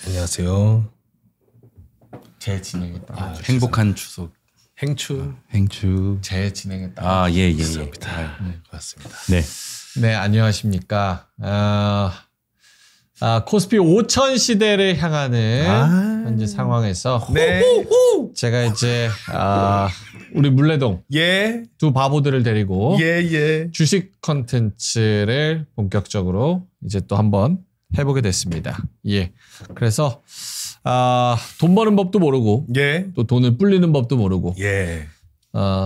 안녕하세요. 재진행했다. 행복한 추석. 행추. 재진행했다. 예. 감사합니다. 고맙습니다. 네. 네, 안녕하십니까. 코스피 5천 시대를 향하는 현재 상황에서 네. 제가 이제 우리 물레동 예. 두 바보들을 데리고 예. 주식 컨텐츠를 본격적으로 이제 또 한번 해보게 됐습니다. 예. 그래서 돈 버는 법도 모르고 예. 또 돈을 불리는 법도 모르고 예.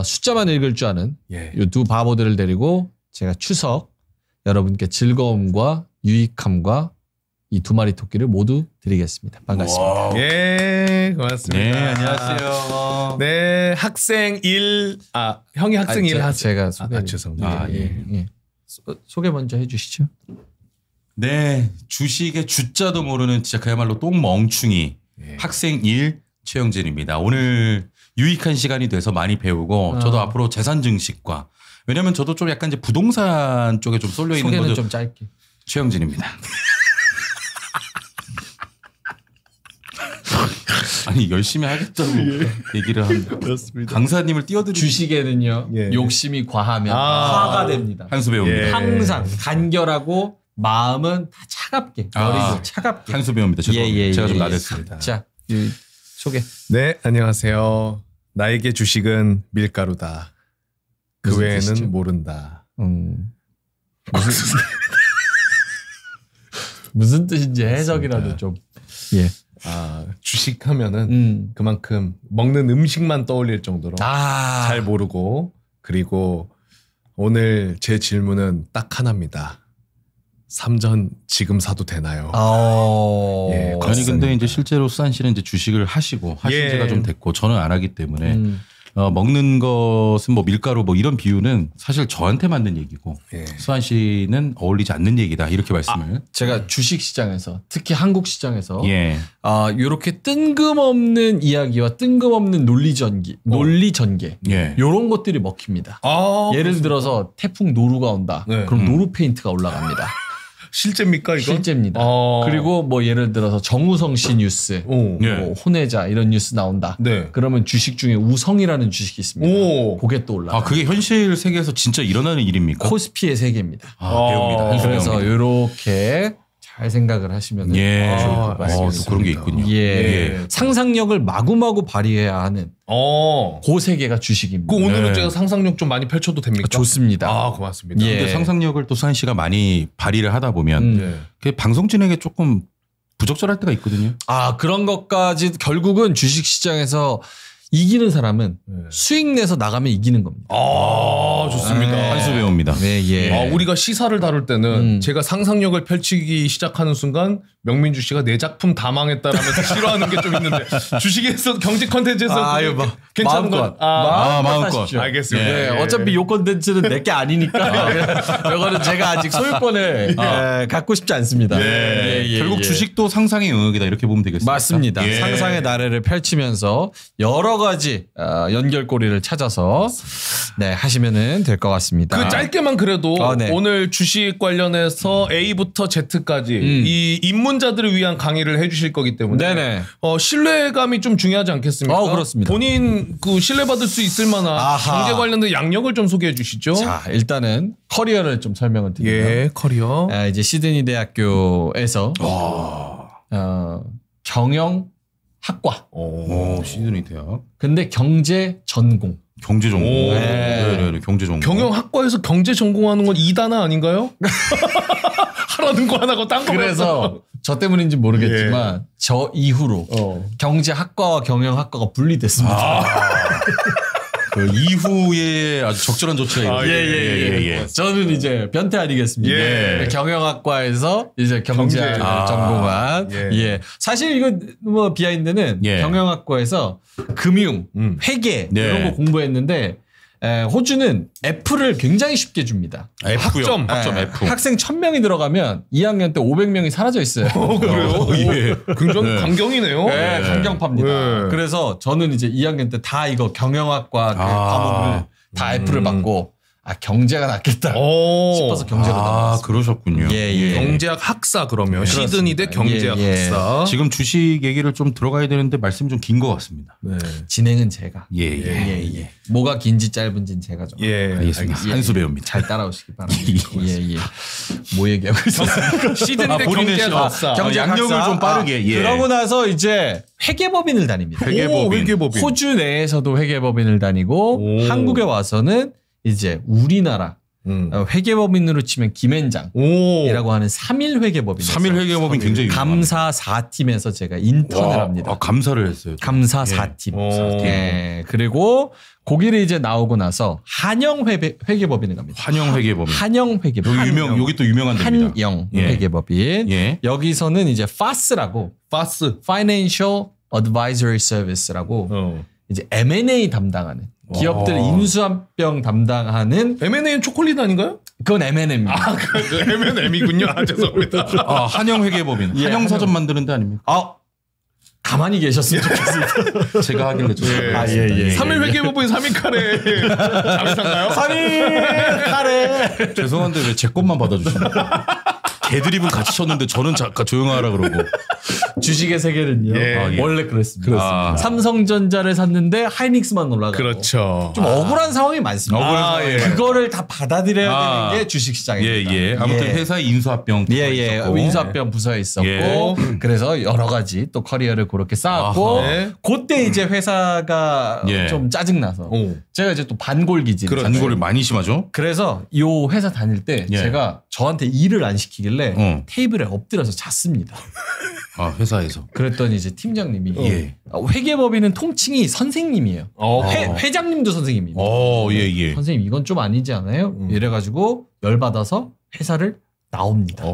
숫자만 읽을 줄 아는 예. 이 두 바보들을 데리고 제가 추석 여러분께 즐거움과 유익함과 이 두 마리 토끼를 모두 드리겠습니다. 반갑습니다. 예. 고맙습니다. 네, 안녕하세요. 네, 학생 1. 형이 학생 1 하세요. 제가 소개. 죄송합니다. 예. 소개 먼저 해주시죠. 네, 주식의 주자도 모르는 진짜 그야말로 똥멍충이 학생 1 최영진입니다. 오늘 유익한 시간이 돼서 많이 배우고 저도 앞으로 재산 증식과 왜냐면 저도 좀 약간 이제 부동산 쪽에 좀 쏠려 있는 소개는 거죠. 좀 짧게. 최영진입니다. 아니 열심히 하겠다고 얘기를 한 그렇습니다. 강사님을 띄워드리는 주식에는요 예. 욕심이 과하면 화가 됩니다. 한수 배우입니다. 예. 항상 간결하고 마음은 다 차갑게 머리도 차갑게. 한수 배우입니다. 죄송합니다. 제가 좀 나댔습니다. 자, 소개. 네, 안녕하세요. 나에게 주식은 밀가루다. 그 무슨 외에는 뜻이죠? 모른다. 무슨 뜻인지 해석이라도 좀. 예. 주식하면은 그만큼 먹는 음식만 떠올릴 정도로 잘 모르고, 그리고 오늘 제 질문은 딱 하나입니다. 삼전 지금 사도 되나요? 예, 아니 맞습니다. 근데 이제 실제로 수산 씨는 이제 주식을 하신 예. 지가 좀 됐고 저는 안 하기 때문에 먹는 것은 뭐 밀가루 뭐 이런 비유는 사실 저한테 맞는 얘기고 예. 수산 씨는 어울리지 않는 얘기다 이렇게 말씀을. 제가 주식 시장에서 특히 한국 시장에서 예. 이렇게 뜬금없는 이야기와 뜬금없는 논리 전개 예. 이런 것들이 먹힙니다. 예를 들어서 태풍 노루가 온다. 네. 그럼 노루 페인트가 올라갑니다. 실제입니까 이거? 실제입니다. 그리고 뭐 예를 들어서 정우성 씨 뉴스, 예. 뭐 혼외자 이런 뉴스 나온다. 네. 그러면 주식 중에 우성이라는 주식이 있습니다. 오. 그게 또 올라가. 그게 현실 세계에서 진짜 일어나는 일입니까? 코스피의 세계입니다. 배웁니다. 한수 그래서 배웁니다. 이렇게 잘 생각을 하시면 예. 또 알겠습니다. 그런 게 있군요. 예. 상상력을 마구마구 발휘해야 하는 그 세계가 주식입니다. 그 오늘은 네. 제가 상상력 좀 많이 펼쳐도 됩니까? 좋습니다. 고맙습니다. 예. 근데 상상력을 또 수산 씨가 많이 발휘를 하다 보면 예. 그 방송 진행에 조금 부적절할 때가 있거든요. 그런 것까지 결국은 주식 시장에서 이기는 사람은 수익 내서 나가면 이기는 겁니다. 좋습니다. 네. 한수 배우입니다. 네, 예. 우리가 시사를 다룰 때는 제가 상상력을 펼치기 시작하는 순간 명민주 씨가 내 작품 다 망했다라면서 싫어하는 게 좀 있는데 주식에서 경제 컨텐츠에서 괜찮은 건 마음껏. 알겠습니다. 네, 어차피 요 콘텐츠는 내게 아니니까 이거는 제가 아직 소유권을 갖고 싶지 않습니다. 결국 주식도 상상의 영역이다 이렇게 보면 되겠습니다. 맞습니다. 예. 상상의 나래를 펼치면서 여러 가지 연결고리를 찾아서 하시면은 될 것 같습니다. 그 짧게만 그래도 네. 오늘 주식 관련해서 A부터 Z까지 이 입문자들을 위한 강의를 해주실 거기 때문에 네네. 신뢰감이 좀 중요하지 않겠습니까? 그렇습니다. 본인 그 신뢰받을 수 있을 만한 경제 관련된 양력을 좀 소개해 주시죠. 자, 일단은 커리어를 좀 설명을 드리면 커리어. 이제 시드니 대학교에서 경영학과. 시드니 대학. 근데 경제 전공. 경제 전공. 네. 경제 전공. 경영학과에서 경제 전공하는 건 2단아 아닌가요? 하라는 거 하나고 딴 거. 그래서 저 때문인지 모르겠지만 저 이후로 경제학과와 경영학과가 분리됐습니다. 그 이후에 아주 적절한 조치가 예. 저는 이제 변태 아니겠습니까? 경영학과에서 이제 경제학을 전공한. 사실 이거 뭐 비하인드는 경영학과에서 금융, 회계 이런 거 공부했는데 호주는 F를 굉장히 쉽게 줍니다. 학점 F. 학생 1000명이 들어가면 2학년 때 500명이 사라져 있어요. 그래요? 굉장히 강경이네요. 네, 강경파입니다. 그래서 저는 이제 2학년 때 다 이거 경영학과 그 과목을 다 F를 받고 경제가 낫겠다 싶어서 경제로 넘어갔습니다. 그러셨군요. 경제학 학사 그러면 시드니 대 경제학 학사. 지금 주식 얘기를 좀 들어가야 되는데 말씀 좀 긴 것 같습니다. 네. 진행은 제가. 예. 뭐가 긴지 짧은지는 제가 좀. 알겠습니다. 한 수 배웁니다. 잘 따라오시기 바랍니다. 뭐 얘기하고 있었습니까? 시드니 대 경제학 학사. 양력을 좀 빠르게. 그러고 나서 이제 회계법인을 다닙니다. 회계법인. 호주 내에서도 회계법인을 다니고 한국에 와서는 이제 우리나라 회계법인으로 치면 김앤장이라고 하는 3일 회계법인. 3일 회계법인 굉장히 감사 4팀에서 제가 인턴을 합니다. 감사를 했어요. 감사 4팀. 그리고 거기를 이제 나오고 나서 한영 회계법인을 갑니다. 한영 회계법인. 한영 회계법인. 여기 또 유명한 데입니다. 한영 회계법인. 여기서는 이제 FAS라고 Financial Advisory Service라고 이제 M&A 담당하는 기업들 인수합병 담당하는 M&A는 초콜릿 아닌가요? 그건 M&M입니다. 그 M&M이군요. 죄송합니다. 한영 회계법인. 한영 서점 만드는 데 아닙니까? 가만히 계셨으면 좋겠습니다. 제가 하길래 좀. 3일 회계법인 3일 카레 자회사인가요? 3일 카레. 죄송한데 왜 제 것만 받아주십니까? 개드립은 같이 쳤는데 저는 잠깐 조용하라 그러고. 주식의 세계는요. 원래 그렇습니다. 삼성전자를 샀는데 하이닉스만 올라가고. 그렇죠. 좀 억울한 상황이 많습니다. 그거를 다 받아들여야 되는 게 주식시장입니다. 아무튼 회사의 인수합병. 인수합병 부서에 있었고. 그래서 여러 가지 또 커리어를 그렇게 쌓았고. 그때 이제 회사가 좀 짜증나서. 제가 이제 또 반골기질. 반골을 많이 심하죠. 그래서 이 회사 다닐 때 제가 저한테 일을 안 시키길래 테이블에 엎드려서 잤습니다. 회사에서. 그랬더니 이제 팀장님이 회계법인은 통칭이 선생님이에요. 회장님도 선생님입니다. 선생님 이건 좀 아니지 않아요? 이래가지고 열받아서 회사를 나옵니다.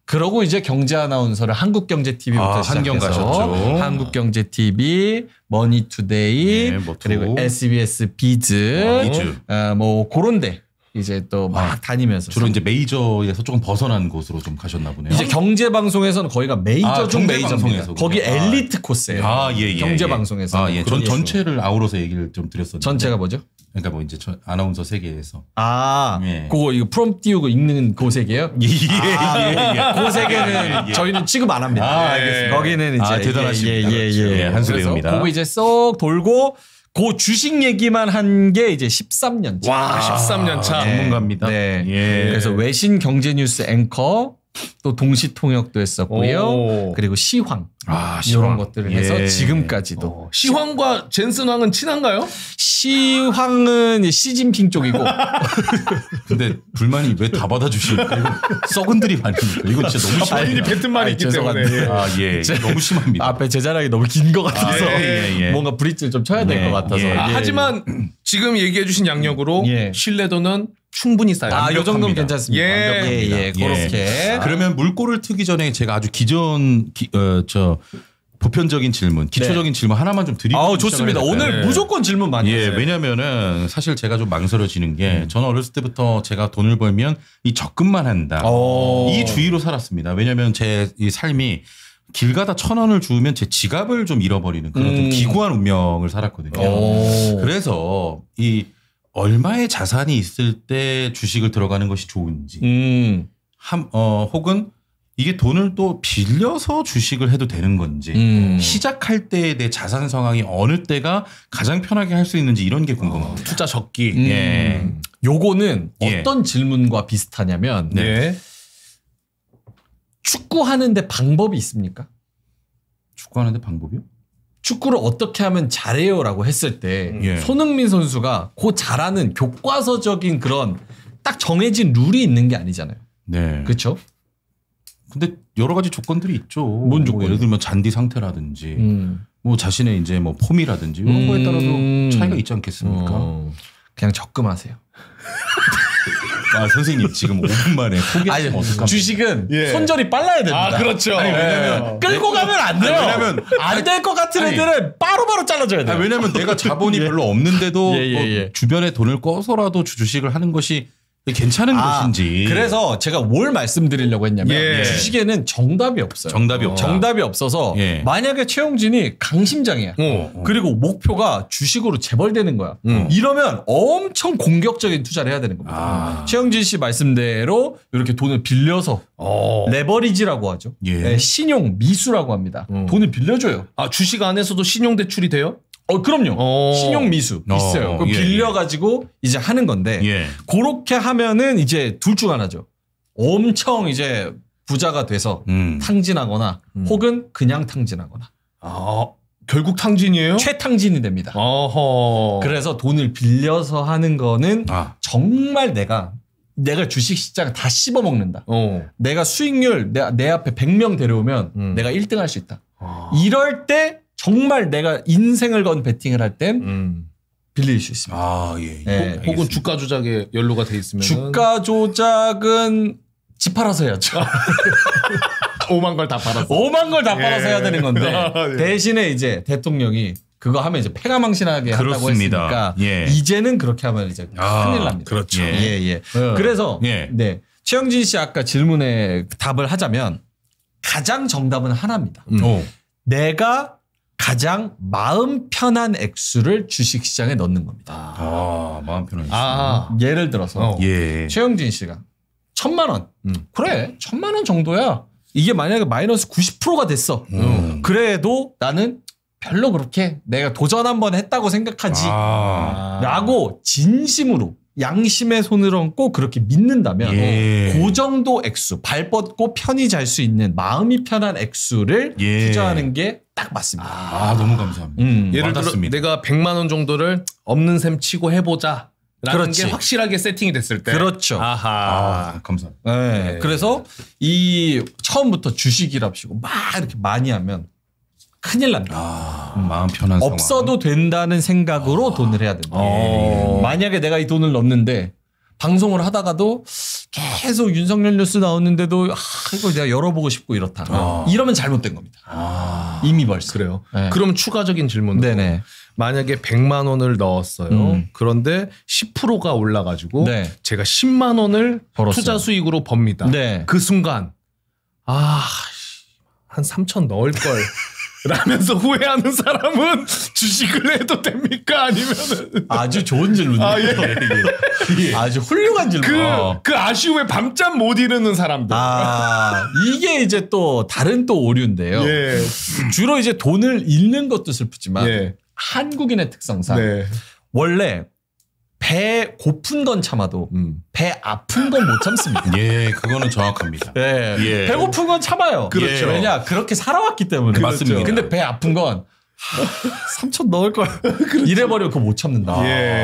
그러고 이제 경제 아나운서를 한국경제TV부터 시작해서 한국경제TV, 머니투데이, 그리고 SBS 비즈, 뭐 그런데 이제 또 막 다니면서 주로 이제 메이저에서 조금 벗어난 곳으로 좀 가셨나 보네요. 이제 경제 방송에서는 거기가 메이저 중 메이저입니다. 거기 엘리트 코스예요. 경제 방송에서. 그런 전체를 아우러서 얘기를 좀 드렸었는데. 전체가 뭐죠? 그러니까 뭐 이제 아나운서 세계에서. 그거 이거 프롬프트 띄우고 읽는 그 세계요? 그 세계는 저희는 취급 안 합니다. 알겠습니다. 거기는 이제 대단하십니다. 한수 배웁니다. 그거 이제 쏙 돌고. 그 주식 얘기만 한 게 이제 13년 차. 와, 13년 차. 전문가입니다. 그래서 외신 경제 뉴스 앵커 또 동시통역도 했었고요. 그리고 시황. 이런 것들을 해서 지금까지도. 시황과 젠슨 황은 친한가요? 시황은 시진핑 쪽이고. 근데 불만이 왜 다 받아주실까? 썩은 드립 아닙니까? 이건 진짜 너무 심합니다. 본인이 뱉은 말이 있기 때문에. 너무 심합니다. 앞에 제 자랑이 너무 긴 것 같아서 뭔가 브릿지를 좀 쳐야 될 것 같아서. 하지만 지금 얘기해 주신 양력으로 신뢰도는 충분히 쌓여요. 이 정도면 괜찮습니다. 그렇게. 그러면 물꼬를 트기 전에 제가 아주 보편적인 질문, 기초적인 질문 하나만 좀 드리고 좋습니다. 오늘 무조건 질문 많이 해주세요. 왜냐면은 사실 제가 좀 망설여지는 게 저는 어렸을 때부터 제가 돈을 벌면 이 적금만 한다. 이 주의로 살았습니다. 왜냐면 제 이 삶이 길 가다 1,000원을 주우면 제 지갑을 좀 잃어버리는 그런 좀 기구한 운명을 살았거든요. 그래서 이 얼마의 자산이 있을 때 주식을 들어가는 것이 좋은지 혹은 이게 돈을 또 빌려서 주식을 해도 되는 건지 시작할 때에 내 자산 상황이 어느 때가 가장 편하게 할 수 있는지 이런 게 궁금합니다. 투자 적기. 요거는 어떤 질문과 비슷하냐면 축구하는데 방법이 있습니까? 축구하는데 방법이요? 축구를 어떻게 하면 잘해요라고 했을 때 손흥민 선수가 그 잘하는 교과서적인 그런 딱 정해진 룰이 있는 게 아니잖아요. 그렇죠? 근데 여러 가지 조건들이 있죠. 뭔 조건? 예를 들면 잔디 상태라든지 뭐 자신의 이제 뭐 폼이라든지 이런 거에 따라서 차이가 있지 않겠습니까? 그냥 적금하세요. 선생님 지금 5분 만에 포기하시면 어떡합니까? 주식은 손절이 빨라야 됩니다. 그렇죠. 왜냐면 끌고 가면 안 돼요. 왜냐면 안 될 것 같은 애들은 바로바로 잘라줘야 돼요. 왜냐면 내가 자본이 별로 없는데도 뭐 주변에 돈을 꺼서라도 주식을 하는 것이 괜찮은 것인지. 그래서 제가 뭘 말씀드리려고 했냐면 주식에는 정답이 없어요. 정답이 없어서 만약에 최영진이 강심장이야. 그리고 목표가 주식으로 재벌되는 거야. 이러면 엄청 공격적인 투자를 해야 되는 겁니다. 최영진 씨 말씀대로 이렇게 돈을 빌려서 레버리지라고 하죠. 신용 미수라고 합니다. 돈을 빌려줘요. 주식 안에서도 신용 대출이 돼요? 그럼요. 신용 미수 있어요. 그거 빌려가지고 이제 하는 건데, 그렇게 하면은 이제 둘 중 하나죠. 엄청 이제 부자가 돼서 탕진하거나 혹은 그냥 탕진하거나. 결국 탕진이에요? 최탕진이 됩니다. 그래서 돈을 빌려서 하는 거는 정말 내가 주식 시장을 다 씹어먹는다. 내가 수익률 내 앞에 100명 데려오면 내가 1등 할 수 있다. 이럴 때 정말 내가 인생을 건 베팅을 할 땐 빌릴 수 있습니다. 혹은 주가 조작에 연루가 돼 있으면 주가 조작은 집 팔아서 해야죠. 5만 걸 다 팔아서. 5만 걸 다 팔아서 해야 되는 건데 대신에 이제 대통령이 그거 하면 이제 패가망신하게 한다고 했으니까 이제는 그렇게 하면 이제 큰일 납니다. 그렇죠. 그래서 최영진 씨 아까 질문에 답을 하자면 가장 정답은 하나입니다. 내가 가장 마음 편한 액수를 주식시장에 넣는 겁니다. 마음 편한 액수. 예를 들어서 최영진 씨가 1,000만 원. 그래 1,000만 원 정도야. 이게 만약에 마이너스 90%가 됐어. 그래도 나는 별로 그렇게 내가 도전 한번 했다고 생각하지. 라고 진심으로 양심의 손을 얹고 그렇게 믿는다면 그 정도 액수, 발 뻗고 편히 잘 수 있는 마음이 편한 액수를 투자하는 게 딱 맞습니다. 너무 감사합니다. 예를 들어 내가 100만 원 정도를 없는 셈 치고 해보자. 라는 게 확실하게 세팅이 됐을 때. 그렇죠. 감사합니다. 그래서 이 처음부터 주식이랍시고 막 이렇게 많이 하면 큰일 납니다. 마음 편한 상황. 없어도 된다는 생각으로 돈을 해야 됩니다. 만약에 내가 이 돈을 넣는데 방송을 하다가도 계속 윤석열 뉴스 나오는데도 이거 내가 열어보고 싶고 이렇다. 이러면 잘못된 겁니다. 이미 벌써. 그래요. 그럼 추가적인 질문은 만약에 100만 원을 넣었어요. 그런데 10%가 올라가지고 제가 10만 원을 벌었어요. 투자 수익으로 법니다. 그 순간 한 3천 넣을 걸. 라면서 후회하는 사람은 주식을 해도 됩니까? 아니면은 아주 좋은 질문이에요. 아주 훌륭한 질문. 그 아쉬움에 밤잠 못 이루는 사람들. 이게 이제 또 다른 또 오류인데요. 주로 이제 돈을 잃는 것도 슬프지만 한국인의 특성상 원래 배 고픈 건 참아도 배 아픈 건 못 참습니다. 그거는 정확합니다. 배 고픈 건 참아요. 그렇죠. 왜냐 그렇게 살아왔기 때문에. 맞습니다. 근데 배 아픈 건 3천 넣을 걸 이래버려 그거 못 참는다.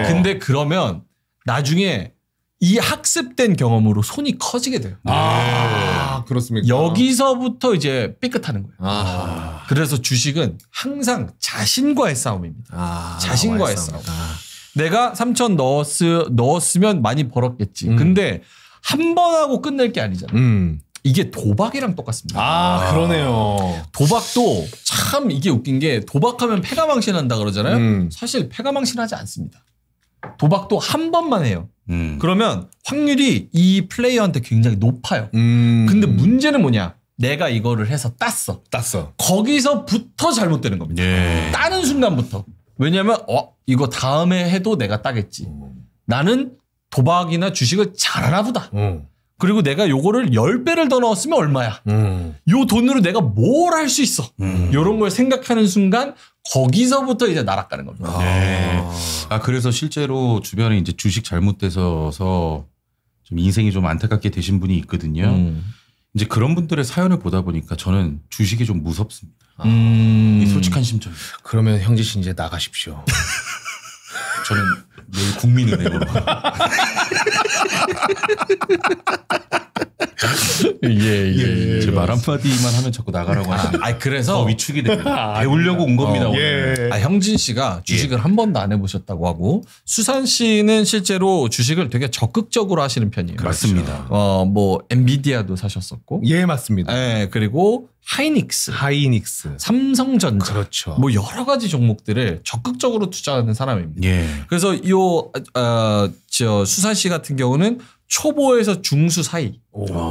근데 그러면 나중에 이 학습된 경험으로 손이 커지게 돼요. 그렇습니까? 여기서부터 이제 삐끗하는 거예요. 그래서 주식은 항상 자신과의 싸움입니다. 자신과의 싸움. 내가 3천 넣었으면 많이 벌었겠지. 근데 한 번 하고 끝낼 게 아니잖아요. 이게 도박이랑 똑같습니다. 그러네요. 도박도 참 이게 웃긴 게 도박하면 패가망신한다 그러잖아요. 사실 패가망신하지 않습니다. 도박도 한 번만 해요. 그러면 확률이 이 플레이어한테 굉장히 높아요. 근데 문제는 뭐냐? 내가 이거를 해서 땄어. 거기서부터 잘못되는 겁니다. 따는 순간부터. 왜냐면 이거 다음에 해도 내가 따겠지. 나는 도박이나 주식을 잘하나 보다. 그리고 내가 요거를 10배를 더 넣었으면 얼마야. 요 돈으로 내가 뭘 할 수 있어. 요런 걸 생각하는 순간 거기서부터 이제 날아가는 겁니다. 그래서 실제로 주변에 이제 주식 잘못돼서 좀 인생이 좀 안타깝게 되신 분이 있거든요. 이제 그런 분들의 사연을 보다 보니까 저는 주식이 좀 무섭습니다. 솔직한 심정. 그러면 형진 씨 이제 나가십시오. 저는 내일 국민은행으로. 제 말 한마디만 하면 자꾸 나가라고 하시는데. 그래서 더 위축이 됩니다. 배우려고 온 겁니다. 오늘. 형진 씨가 주식을 한 번도 안 해보셨다고 하고 수산 씨는 실제로 주식을 되게 적극적으로 하시는 편이에요. 맞습니다. 뭐 엔비디아도 사셨었고. 맞습니다. 그리고 하이닉스, 삼성전자, 그렇죠. 뭐 여러 가지 종목들을 적극적으로 투자하는 사람입니다. 그래서 저 수산 씨 같은 경우는 초보에서 중수 사이.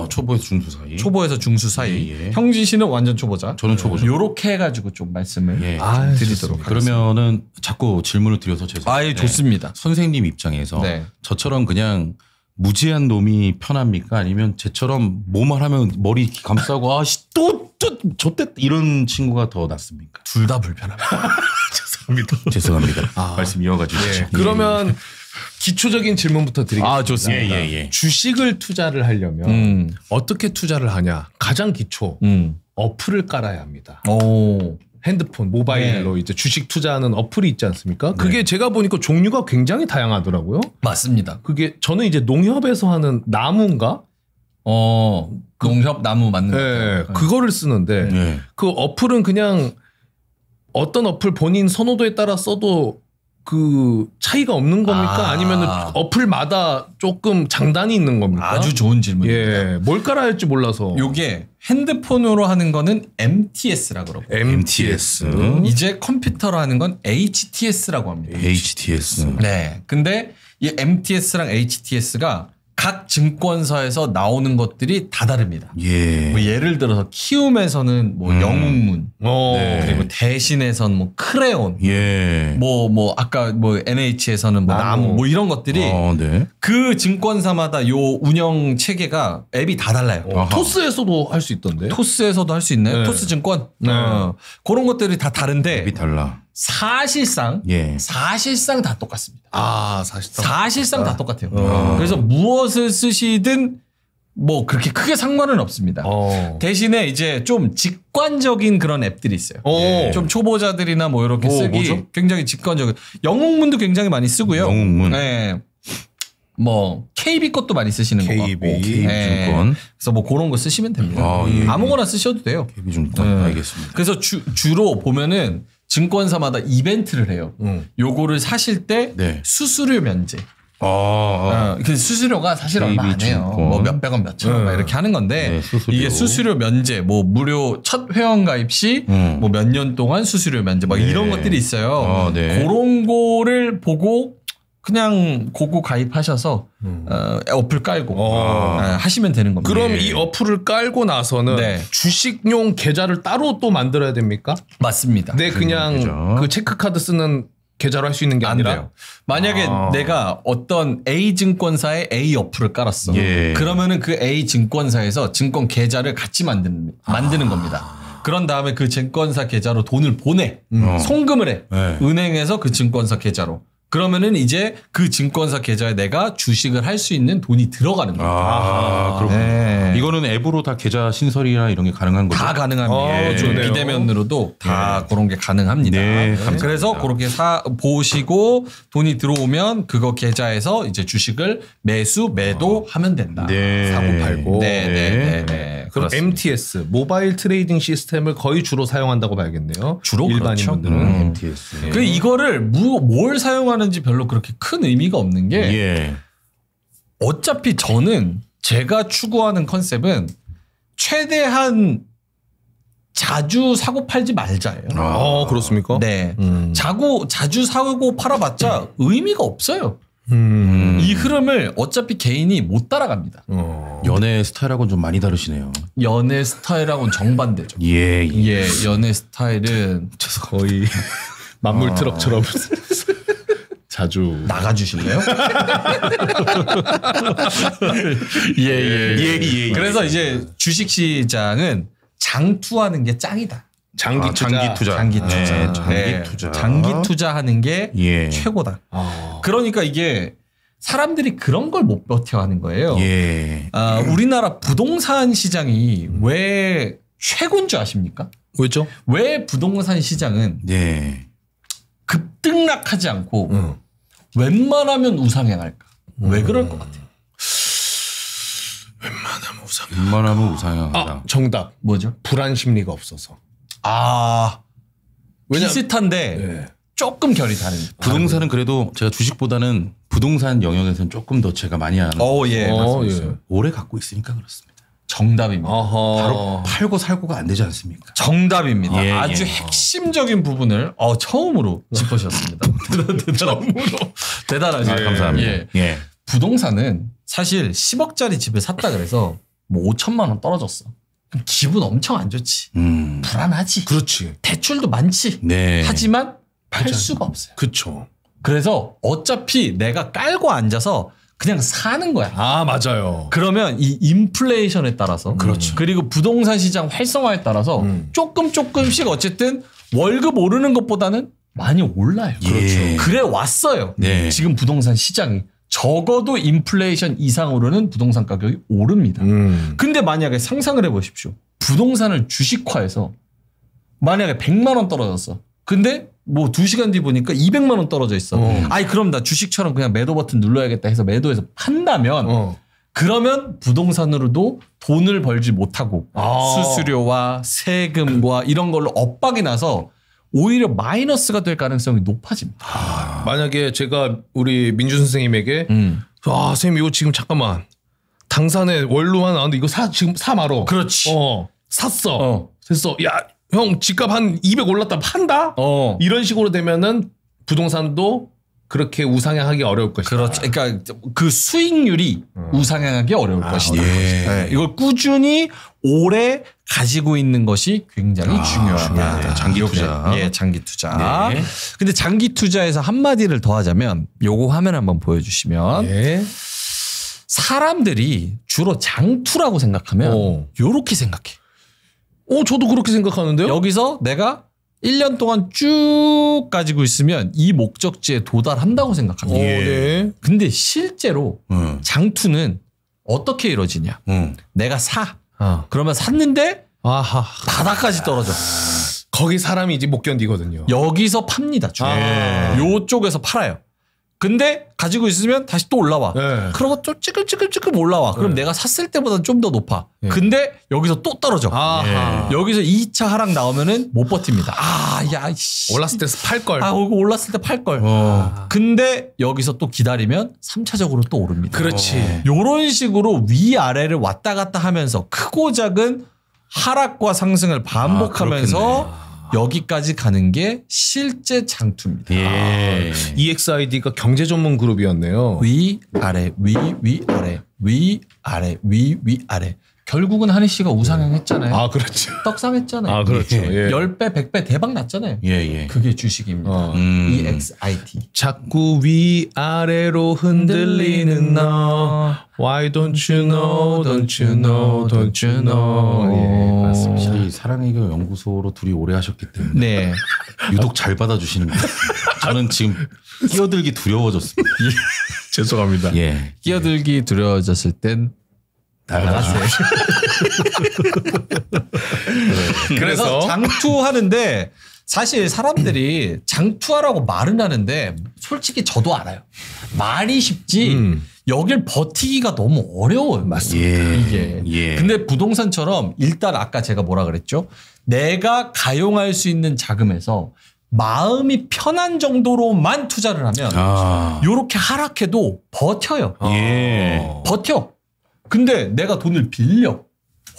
초보에서 중수 사이. 초보에서 중수 사이. 형진 씨는 완전 초보자. 저는 초보죠. 요렇게 해가지고 좀 말씀을 드리도록 하겠습니다. 그러면은 자꾸 질문을 드려서 죄송합니다. 좋습니다. 선생님 입장에서 저처럼 그냥 무지한 놈이 편합니까? 아니면 쟤처럼 뭐만 하면 머리 감싸고 또 저때 이런 친구가 더 낫습니까? 둘 다 불편합니다. 죄송합니다. 말씀 이어가 주시죠. 그러면 기초적인 질문부터 드리겠습니다. 좋습니다. 주식을 투자를 하려면 어떻게 투자를 하냐? 가장 기초 어플을 깔아야 합니다. 핸드폰, 모바일로 이제 주식 투자하는 어플이 있지 않습니까? 그게 제가 보니까 종류가 굉장히 다양하더라고요. 맞습니다. 그게 저는 이제 농협에서 하는 나무인가? 농협 나무 맞는 거 같아요. 그거를 쓰는데 그 어플은 그냥 어떤 어플 본인 선호도에 따라 써도 그 차이가 없는 겁니까? 아니면 어플마다 조금 장단이 있는 겁니까? 아주 좋은 질문입니다. 뭘 깔아야 할지 몰라서. 요게 핸드폰으로 하는 거는 MTS라고 그러고 MTS. 이제 컴퓨터로 하는 건 HTS라고 합니다. HTS. 네. 근데 이 MTS랑 HTS가 각 증권사에서 나오는 것들이 다 다릅니다. 뭐 예를 들어서 키움에서는 뭐 영웅문, 그리고 대신에서는 뭐 크레온, 뭐 아까 뭐 NH에서는 뭐 나무, 뭐 이런 것들이 그 증권사마다 요 운영 체계가 앱이 다 달라요. 토스에서도 할 수 있던데. 토스에서도 할 수 있네. 토스 증권. 그런 것들이 다 다른데 앱이 달라. 사실상 다 똑같습니다. 사실상 다 똑같아요. 그래서 무엇을 쓰시든 뭐 그렇게 크게 상관은 없습니다. 대신에 이제 좀 직관적인 그런 앱들이 있어요. 좀 초보자들이나 뭐 이렇게 쓰기 뭐죠? 굉장히 직관적인. 영웅문도 굉장히 많이 쓰고요. 영웅문. 뭐 KB 것도 많이 쓰시는 거 같고. KB증권. 그래서 뭐 그런 거 쓰시면 됩니다. 아무거나 쓰셔도 돼요. KB증권. 알겠습니다. 그래서 주로 보면은 증권사마다 이벤트를 해요. 요거를 사실 때 수수료 면제. 그 수수료가 사실 얼마 안 해요. 뭐 몇백 원, 몇천 원 이렇게 하는 건데 이게 수수료 면제, 뭐 무료 첫 회원 가입 시 뭐 몇 년 동안 수수료 면제, 막 이런 것들이 있어요. 그런 거를 보고 그냥 그거 가입하셔서 어플 깔고 하시면 되는 겁니다. 그럼 이 어플을 깔고 나서는 주식용 계좌를 따로 또 만들어야 됩니까? 맞습니다. 그냥 그 체크카드 쓰는 계좌로 할 수 있는 게 안 돼요. 만약에 내가 어떤 A 증권사에 A 어플을 깔았어. 그러면은 그 A 증권사에서 증권 계좌를 같이 만드는 겁니다. 그런 다음에 그 증권사 계좌로 돈을 보내. 송금을 해. 은행에서 그 증권사 계좌로. 그러면은 이제 그 증권사 계좌에 내가 주식을 할 수 있는 돈이 들어가는 거예요. 그렇군요. 이거는 앱으로 다 계좌 신설이나 이런 게 가능한 거죠? 다 가능합니다. 비대면으로도 다 그런 게 가능합니다. 그래서 그렇게 보시고 돈이 들어오면 그거 계좌에서 이제 주식을 매도 하면 된다. 사고 팔고. 그럼 그렇습니다. MTS 모바일 트레이딩 시스템을 거의 주로 사용한다고 봐야겠네요. 주로 일반인분들은 MTS. 그 이거를 뭘 사용하는지 별로 그렇게 큰 의미가 없는 게 어차피 저는 제가 추구하는 컨셉은 최대한 자주 사고 팔지 말자예요. 그렇습니까? 네. 자주 사고 팔아봤자 의미가 없어요. 이 흐름을 어차피 개인이 못 따라갑니다. 연애 스타일하고는 좀 많이 다르시네요. 연애 스타일하고는 정반대죠. 연애 스타일은 거의 만물 트럭처럼 자주 나가주실래요? 그래서 이제 주식시장은 장투하는 게 짱이다. 장기 투자. 장기 투자하는 게 최고다. 그러니까 이게 사람들이 그런 걸 못 버텨하는 거예요. 우리나라 부동산 시장이 왜 최고인 줄 아십니까? 왜죠? 왜 부동산 시장은 급등락하지 않고 웬만하면 우상향 할까? 왜 그럴 것 같아요? 웬만하면 우상향하다. 정답. 뭐죠? 불안 심리가 없어서. 비슷한데 조금 결이 다릅니다. 부동산은 그래도 제가 주식보다는 부동산 영역에서는 조금 더 제가 많이 하는. 오래 갖고 있으니까 그렇습니다. 정답입니다. 바로 팔고 살고가 안 되지 않습니까? 정답입니다. 아주 핵심적인 부분을 처음으로 짚으셨습니다. 처음으로. 대단하죠. 감사합니다. 부동산은 사실 10억짜리 집을 샀다 그래서 뭐 5천만 원 떨어졌어. 그럼 기분 엄청 안 좋지. 불안하지. 그렇지. 대출도 많지. 네. 하지만 팔 수가 없어요. 그렇죠. 그래서 어차피 내가 깔고 앉아서 그냥 사는 거야. 아, 맞아요. 그러면 이 인플레이션에 따라서 그렇죠. 그리고 부동산 시장 활성화에 따라서 조금씩 어쨌든 월급 오르는 것보다는 많이 올라요. 예. 그래 왔어요. 네. 지금 부동산 시장이 적어도 인플레이션 이상으로는 부동산 가격이 오릅니다. 근데 만약에 상상을 해보십시오. 부동산을 주식화해서 만약에 100만 원 떨어졌어. 근데 뭐 2시간 뒤 보니까 200만 원 떨어져 있어. 아니 그럼 나 주식처럼 그냥 매도 버튼 눌러야겠다 해서 매도해서 판다면 그러면 부동산으로도 돈을 벌지 못하고 수수료와 세금과 이런 걸로 엇박이 나서 오히려 마이너스가 될 가능성이 높아집니다. 만약에 제가 우리 민주 선생님에게 선생님 이거 지금 잠깐만 당산에 원로만 나왔는데 이거 지금 사 말어. 그렇지. 샀어. 됐어. 야, 형 집값 한 200 올랐다 판다? 이런 식으로 되면은 부동산도 그렇게 우상향하기 어려울 것이다. 그렇죠. 그러니까 그 수익률이 우상향하기 어려울 것이다. 네. 이걸 꾸준히 오래 가지고 있는 것이 굉장히 중요하다. 장기 투자. 예, 장기 투자. 네. 근데 장기 투자에서 한마디를 더 하자면 요거 화면 한번 보여주시면 사람들이 주로 장투라고 생각하면 요렇게 생각해. 저도 그렇게 생각하는데요. 여기서 내가 1년 동안 쭉 가지고 있으면 이 목적지에 도달한다고 생각합니다. 네. 근데 실제로 장투는 어떻게 이루어지냐. 내가 사. 그러면 샀는데 바닥까지 떨어져. 거기 사람이 이제 못 견디거든요. 여기서 팝니다. 요쪽에서 팔아요. 근데 가지고 있으면 다시 또 올라와. 그러고 또 찌끔찌끔 올라와. 그럼 내가 샀을 때보다 좀 더 높아. 근데 여기서 또 떨어져. 여기서 2차 하락 나오면은 못 버팁니다. 올랐을 때 팔 걸. 올랐을 때 팔 걸. 근데 여기서 또 기다리면 3차적으로 또 오릅니다. 그렇지. 요런 식으로 위아래를 왔다 갔다 하면서 크고 작은 하락과 상승을 반복하면서 여기까지 가는 게 실제 장투입니다. EXID가 경제 전문 그룹이었네요. 위, 아래, 위, 아래, 위, 아래, 위, 아래. 결국은 한희 씨가 우상향했잖아요. 그렇죠. 떡상했잖아요. 그렇죠. 10배, 100배 대박 났잖아요. 그게 주식입니다. EXID. 자꾸 위아래로 흔들리는 너. Why don't you know, don't you know, don't you know. 맞습니다. 이 사랑의 교 연구소로 둘이 오래 하셨기 때문에 유독 잘 받아주시는 것 같아요. 저는 지금 끼어들기 두려워졌습니다. 죄송합니다. 끼어들기 두려워졌을 땐 나가세요. 그래서 장투하는데 사실 사람들이 장투하라고 말은 하는데 솔직히 저도 알아요. 말이 쉽지 여길 버티기가 너무 어려워요. 맞습니다. 이게. 근데 부동산처럼 일단 아까 제가 뭐라 그랬죠? 내가 가용할 수 있는 자금에서 마음이 편한 정도로만 투자를 하면 요렇게 하락해도 버텨요. 버텨. 근데 내가 돈을 빌려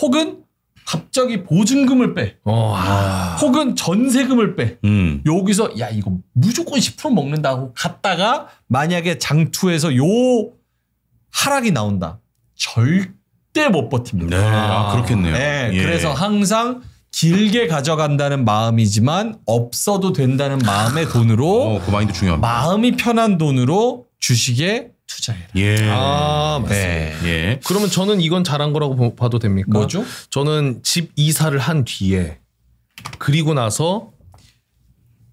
혹은 갑자기 보증금을 빼 혹은 전세금을 빼 여기서 이거 무조건 10% 먹는다고 갔다가 만약에 장투에서 요 하락이 나온다. 절대 못 버팁니다. 그렇겠네요. 그래서 항상 길게 가져간다는 마음이지만 없어도 된다는 마음의 돈으로 그 마인드 중요합니다. 마음이 편한 돈으로 주식에 투자해라. 맞습니다. 그러면 저는 이건 잘한 거라고 봐도 됩니까? 뭐죠? 저는 집 이사를 한 뒤에 그리고 나서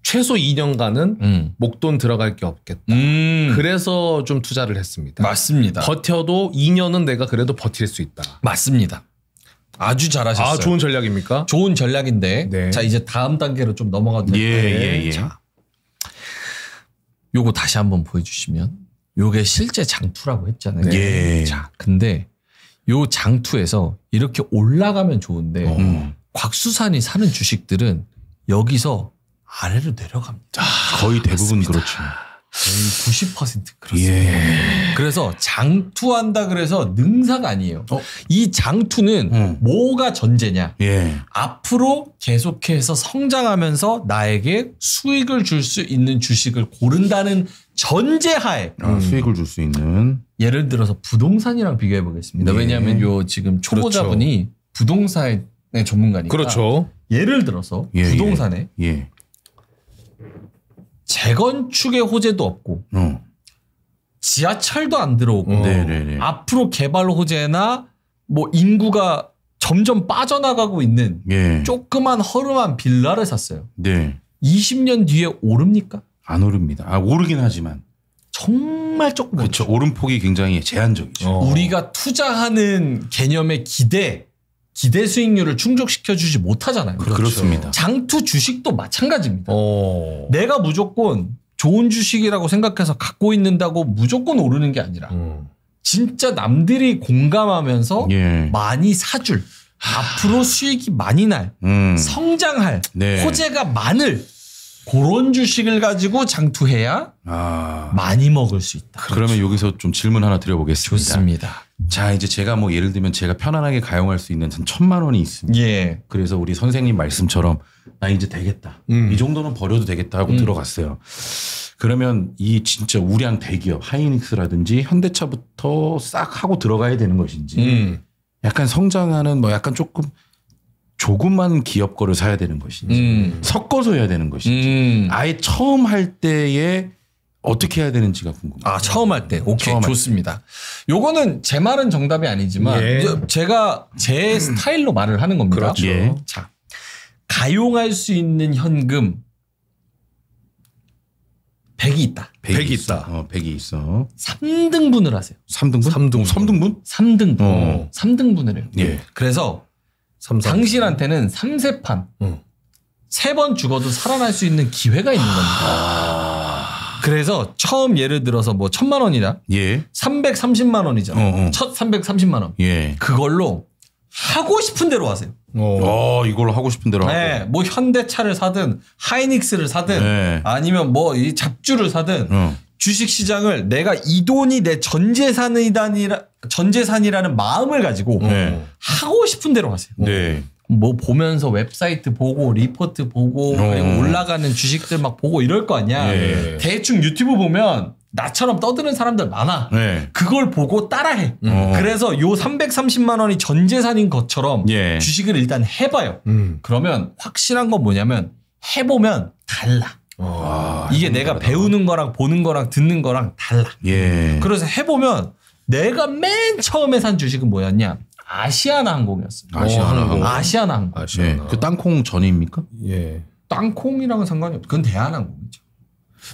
최소 2년간은 목돈 들어갈 게 없겠다. 그래서 좀 투자를 했습니다. 맞습니다. 버텨도 2년은 내가 그래도 버틸 수 있다. 맞습니다. 아주 잘하셨어요. 좋은 전략입니까? 좋은 전략인데 자 이제 다음 단계로 좀 넘어가도 될까요? 자, 요거 다시 한번 보여주시면 요게 실제 장투라고 했잖아요. 자, 근데 요 장투에서 이렇게 올라가면 좋은데 곽수산이 사는 주식들은 여기서 아래로 내려갑니다. 거의 대부분 그렇죠. 거의 90% 그렇습니다. 예. 그래서 장투한다 그래서 능사가 아니에요. 이 장투는 뭐가 전제냐? 예. 앞으로 계속해서 성장하면서 나에게 수익을 줄 수 있는 주식을 고른다는 전제하에 수익을 줄 수 있는 예를 들어서 부동산이랑 비교해 보겠습니다. 예. 왜냐하면 요 지금 초보자분이 그렇죠. 부동산의 전문가니까. 그렇죠. 예를 들어서 부동산에 재건축의 호재도 없고 지하철도 안 들어오고 앞으로 개발 호재나 뭐 인구가 점점 빠져나가고 있는 조그만 허름한 빌라를 샀어요. 20년 뒤에 오릅니까? 안 오릅니다. 오르긴 하지만 정말 조금 그렇죠. 오름폭이 굉장히 제한적이죠. 우리가 투자하는 개념의 기대 수익률을 충족시켜주지 못하잖아요. 그렇습니다. 장투 주식도 마찬가지입니다. 내가 무조건 좋은 주식이라고 생각해서 갖고 있는다고 무조건 오르는 게 아니라 진짜 남들이 공감하면서 많이 사줄 앞으로 수익이 많이 날 성장할 호재가 많을 그런 주식을 가지고 장투해야 많이 먹을 수 있다. 그러면 여기서 좀 질문 하나 드려보겠습니다. 좋습니다. 자, 이제 제가 뭐 예를 들면 제가 편안하게 가용할 수 있는 한 1,000만 원이 있습니다. 그래서 우리 선생님 말씀처럼 나 이제 되겠다. 이 정도는 버려도 되겠다 하고 들어갔어요. 그러면 이 진짜 우량 대기업 하이닉스라든지 현대차부터 싹 하고 들어가야 되는 것인지 약간 성장하는 뭐 약간 조금만 기업 거를 사야 되는 것인지 섞어서 해야 되는 것인지 아예 처음 할 때에 어떻게 해야 되는지가 궁금해요. 처음 할 때. 오케이. 좋습니다. 요거는 제 말은 정답이 아니지만 제가 제 스타일로 말을 하는 겁니다. 그렇죠. 자, 가용할 수 있는 현금 100이 있다. 100이 있다. 100이 있어. 3등분을 하세요. 3등분? 3등분? 3등분을 해요. 그래서 당신한테는 3세판 3번 죽어도 살아날 수 있는 기회가 있는 겁니다. 그래서 처음 예를 들어서 뭐 1,000만 원이다. 330만 원이잖아. 첫 330만 원. 그걸로 하고 싶은 대로 하세요. 이걸로 하고 싶은 대로 하고. 뭐 현대차를 사든 하이닉스를 사든 아니면 뭐 이 잡주를 사든 주식 시장을 내가 이 돈이 내 전재산이라는 마음을 가지고 하고 싶은 대로 하세요. 뭐 보면서 웹사이트 보고 리포트 보고 그리고 올라가는 주식들 막 보고 이럴 거 아니야. 대충 유튜브 보면 나처럼 떠드는 사람들 많아. 그걸 보고 따라해. 그래서 요 330만 원이 전재산인 것처럼 주식을 일단 해봐요. 그러면 확실한 건 뭐냐면 해보면 달라. 이게 내가 배우는 거랑 보는 거랑 듣는 거랑 달라. 그래서 해보면 내가 맨 처음에 산 주식은 뭐였냐? 아시아나 항공이었습니다. 아시아나 항공. 그 땅콩 전입니까? 땅콩이랑은 상관이 없죠. 그건 대한항공이죠.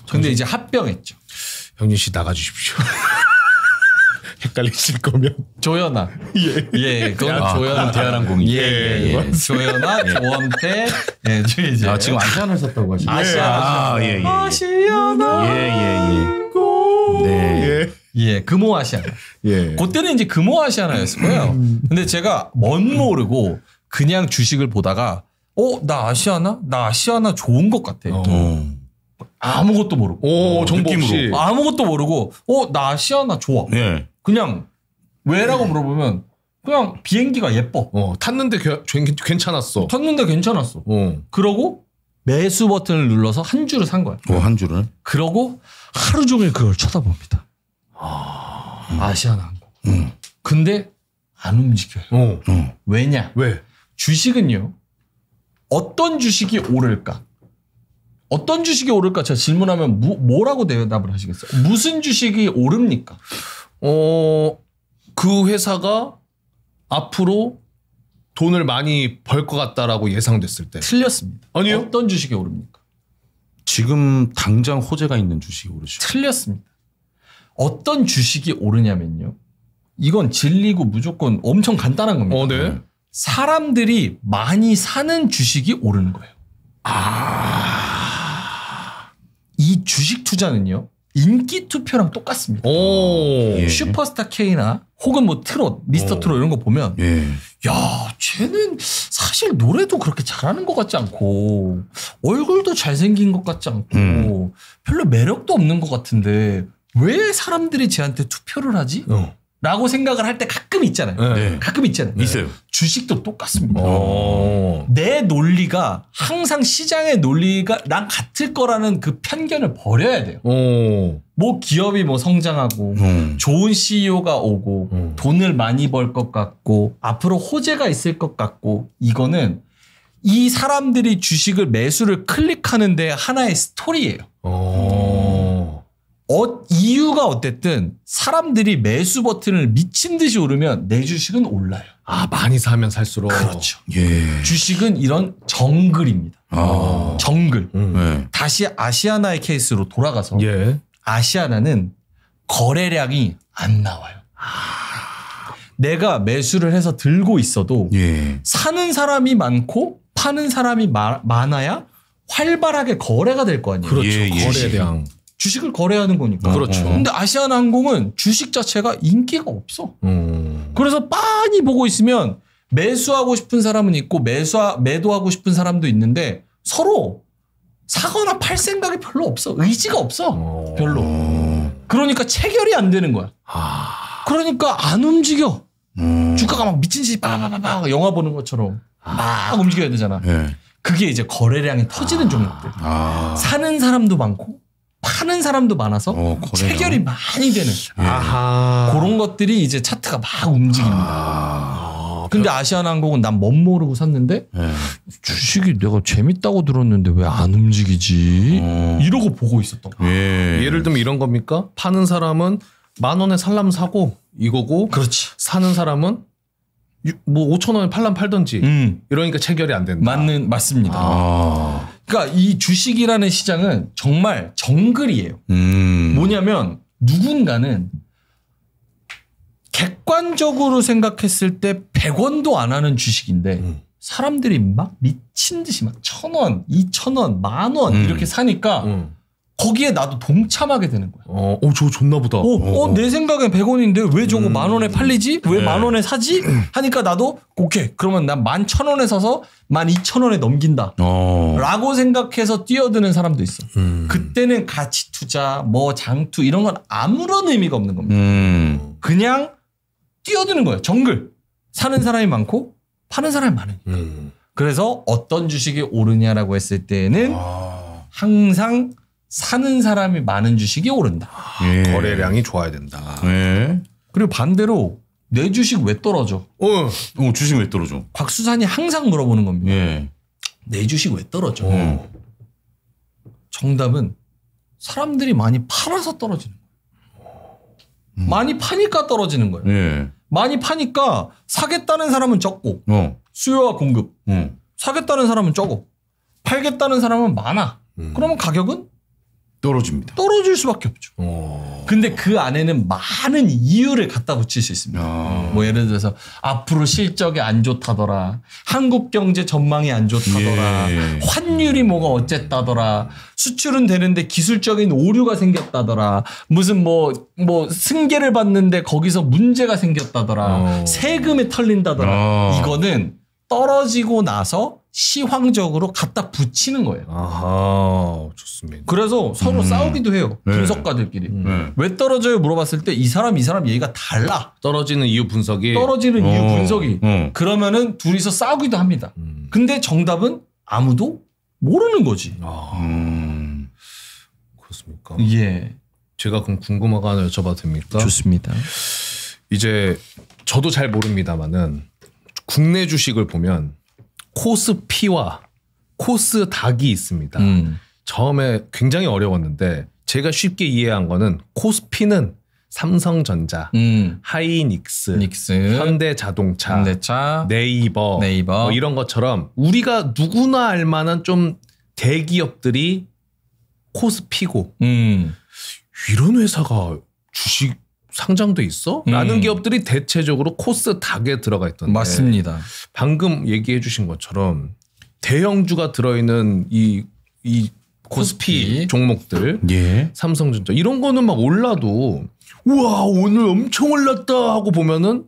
근데 이제 합병했죠. 형님 씨 나가주십시오. 헷갈리실 거면. 조연아. 그건 조연아. 대한항공이. 조연아, 조원태. 지금 아시아나 샀다고 하시죠. 아시아나. 금호 아시아나. 그때는 이제 금호 아시아나였을 거예요. 근데 제가 뭔 모르고 그냥 주식을 보다가 나 아시아나 좋은 것 같아. 아무것도 모르고. 정보 없이. 아무것도 모르고 나 아시아나 좋아. 그냥 왜라고 물어보면 그냥 비행기가 예뻐. 탔는데 괜찮았어. 그러고 매수 버튼을 눌러서 한 주를 산 거야. 한 주를? 그러고 하루 종일 그걸 쳐다봅니다. 아시아나 항공. 근데 안 움직여요. 왜냐? 왜? 주식은요. 어떤 주식이 오를까? 제가 질문하면 뭐라고 대답을 하시겠어요? 무슨 주식이 오릅니까? 그 회사가 앞으로 돈을 많이 벌 것 같다라고 예상됐을 때. 틀렸습니다. 아니요? 어떤 주식이 오릅니까? 지금 당장 호재가 있는 주식이 오르죠. 틀렸습니다. 어떤 주식이 오르냐면요. 이건 진리고 무조건 엄청 간단한 겁니다. 사람들이 많이 사는 주식이 오르는 거예요. 이 주식 투자는요. 인기 투표랑 똑같습니다. 슈퍼스타 K나 혹은 뭐 트롯, 미스터 트롯 이런 거 보면 야, 쟤는 사실 노래도 그렇게 잘하는 것 같지 않고 얼굴도 잘생긴 것 같지 않고 별로 매력도 없는 것 같은데 왜 사람들이 쟤한테 투표를 하지? 라고 생각을 할 때 가끔 있잖아요. 네. 가끔 있잖아요. 있어요. 주식도 똑같습니다. 내 논리가 항상 시장의 논리가랑 같을 거라는 그 편견을 버려야 돼요. 뭐 기업이 뭐 성장하고 좋은 CEO가 오고 돈을 많이 벌 것 같고 앞으로 호재가 있을 것 같고 이거는 이 사람들이 주식을 매수를 클릭하는데 하나의 스토리예요. 이유가 어쨌든 사람들이 매수 버튼을 미친 듯이 오르면 내 주식은 올라요. 아, 많이 사면 살수록. 그렇죠. 주식은 이런 정글입니다. 정글. 다시 아시아나의 케이스로 돌아가서 아시아나는 거래량이 안 나와요. 내가 매수를 해서 들고 있어도 사는 사람이 많고 파는 사람이 많아야 활발하게 거래가 될 거 아니에요. 그렇죠. 거래량. 주식을 거래하는 거니까. 그렇죠. 근데 아시아나항공은 주식 자체가 인기가 없어. 그래서 빤히 보고 있으면 매수하고 싶은 사람은 있고 매도하고 싶은 사람도 있는데 서로 사거나 팔 생각이 별로 없어. 의지가 없어. 별로. 그러니까 체결이 안 되는 거야. 그러니까 안 움직여. 주가가 막 미친 듯이 빠바바바 영화 보는 것처럼 막 움직여야 되잖아. 그게 이제 거래량이 터지는 종목들. 사는 사람도 많고 파는 사람도 많아서 체결이 많이 되는 그런 것들이 이제 차트가 막 움직입니다. 근데 아시아나항공은 난 멋 모르고 샀는데 주식이 내가 재밌다고 들었는데 왜 안 움직이지? 이러고 보고 있었던 거야. 예를 들면 이런 겁니까? 파는 사람은 10,000원에 살라면 사고 이거고 그렇지. 사는 사람은 뭐 5,000원에 팔라면 팔던지 이러니까 체결이 안 된다. 맞습니다. 그러니까 이 주식이라는 시장은 정말 정글이에요. 뭐냐면 누군가는 객관적으로 생각했을 때 100원도 안 하는 주식인데 사람들이 막 미친 듯이 막 1,000원, 2,000원, 10,000원 이렇게 사니까 거기에 나도 동참하게 되는 거야. 저거 좋나 보다. 내 생각엔 100원인데 왜 저거 10,000원에 팔리지? 왜 10,000원에 사지? 하니까 나도 오케이. 그러면 난 11,000원에 사서 12,000원에 넘긴다. 라고 생각해서 뛰어드는 사람도 있어. 그때는 가치 투자, 뭐 장투 이런 건 아무런 의미가 없는 겁니다. 그냥 뛰어드는 거예요. 정글. 사는 사람이 많고 파는 사람이 많으니까. 그래서 어떤 주식이 오르냐라고 했을 때는 항상 사는 사람이 많은 주식이 오른다. 거래량이 좋아야 된다. 그리고 반대로 내 주식 왜 떨어져? 주식 왜 떨어져? 곽수산이 항상 물어보는 겁니다. 내 주식 왜 떨어져? 정답은 사람들이 많이 팔아서 떨어지는 거예요. 많이 파니까 떨어지는 거예요. 많이 파니까 사겠다는 사람은 적고 수요와 공급. 사겠다는 사람은 적고 팔겠다는 사람은 많아. 그러면 가격은 떨어집니다. 떨어질 수밖에 없죠. 근데 그 안에는 많은 이유를 갖다 붙일 수 있습니다. 뭐 예를 들어서 앞으로 실적이 안 좋다더라. 한국 경제 전망이 안 좋다더라. 환율이 뭐가 어쨌다더라. 수출은 되는데 기술적인 오류가 생겼다더라. 무슨 뭐 승계를 받는데 거기서 문제가 생겼다더라. 세금에 털린다더라. 이거는 떨어지고 나서 시황적으로 갖다 붙이는 거예요. 아하, 좋습니다. 그래서 서로 싸우기도 해요. 분석가들끼리. 왜 떨어져요? 물어봤을 때 이 사람 얘기가 달라. 떨어지는 이유 분석이. 그러면은 둘이서 싸우기도 합니다. 근데 정답은 아무도 모르는 거지. 그렇습니까? 예. 제가 그럼 궁금한 거 하나 여쭤봐도 됩니까? 좋습니다. 이제 저도 잘 모릅니다만은 국내 주식을 보면 코스피와 코스닥이 있습니다. 처음에 굉장히 어려웠는데 제가 쉽게 이해한 거는 코스피는 삼성전자, 하이닉스, 현대자동차, 네이버 뭐 이런 것처럼 우리가 누구나 알 만한 좀 대기업들이 코스피고 이런 회사가 주식 상장돼 있어? 라는 기업들이 대체적으로 코스닥에 들어가 있던데. 맞습니다. 방금 얘기해 주신 것처럼 대형주가 들어있는 이 코스피 종목들, 예. 삼성전자 이런 거는 막 올라도 우와 오늘 엄청 올랐다 하고 보면은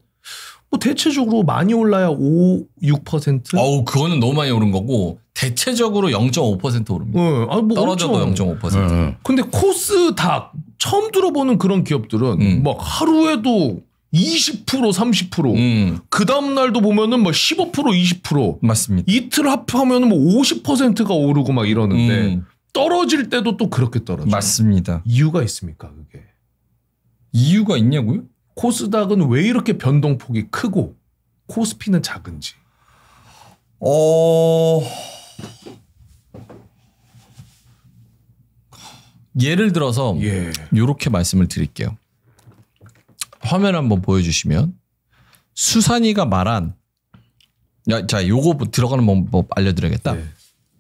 뭐 대체적으로 많이 올라야 5, 6%. 어우 그거는 너무 많이 오른 거고 대체적으로 0.5% 오릅니다. 아니 뭐 떨어져도 엄청. 0.5%. 근데 코스닥 처음 들어보는 그런 기업들은 막 하루에도 20% 30%. 그 다음 날도 보면은 뭐 15% 20%. 맞습니다. 이틀 합하면은 뭐 50%가 오르고 막 이러는데 떨어질 때도 또 그렇게 떨어져. 맞습니다. 이유가 있습니까 그게? 이유가 있냐고요? 코스닥은 왜 이렇게 변동폭이 크고 코스피는 작은지. 예를 들어서 이렇게 말씀을 드릴게요. 화면 한번 보여주시면 수산이가 말한 자 요거 들어가는 방법 알려드려야겠다. 네.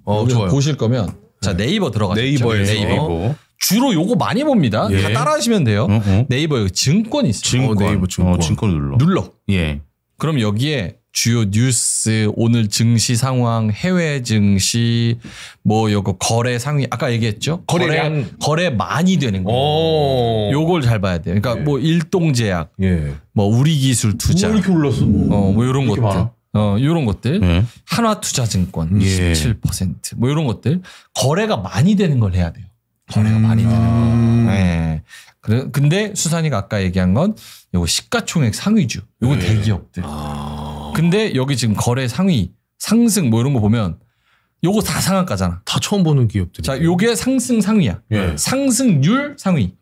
좋아요. 보실 거면 자 네이버 들어가시죠. 네이버. 주로 요거 많이 봅니다. 다 따라하시면 돼요. 네이버에 증권 있어요. 네이버 증권. 증권 눌러. 예. 그럼 여기에 주요 뉴스, 오늘 증시 상황, 해외 증시, 뭐 요거 거래 상위 아까 얘기했죠. 거래 많이 되는 거. 요걸 잘 봐야 돼요. 그러니까 뭐 일동제약, 뭐 우리기술 투자, 뭐 이렇게 올랐어? 뭐 이런 것들. 많아? 요런 것들. 한화투자증권 17%. 뭐 이런 것들. 거래가 많이 되는 걸 해야 돼요. 거래가 많이 되는 거. 네. 근데 수산이가 아까 얘기한 건 요거 시가총액 상위주. 요거 대기업들. 근데 여기 지금 거래 상위, 상승 뭐 이런 거 보면 요거 다 상한가잖아. 다 처음 보는 기업들이. 자, 요게 상승 상위야. 상승률 상위.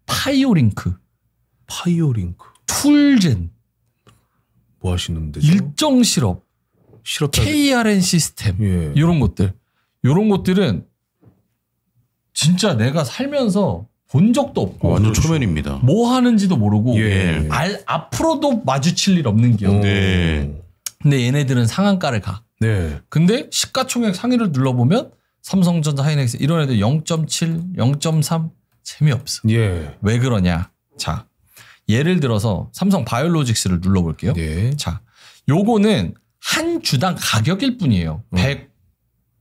파이오링크. 툴젠. 뭐 하시는 데죠? 일정실업. KRN 시스템. 요런 것들. 요런 것들은 진짜 내가 살면서 본 적도 없고 완전 초면입니다. 뭐 하는지도 모르고 앞으로도 마주칠 일 없는 기업. 근데 얘네들은 상한가를 가. 근데 시가총액 상위를 눌러보면 삼성전자, 하이닉스 이런 애들 0.7, 0.3 재미없어. 왜 그러냐? 자, 예를 들어서 삼성 바이오로직스를 눌러볼게요. 자, 요거는 한 주당 가격일 뿐이에요.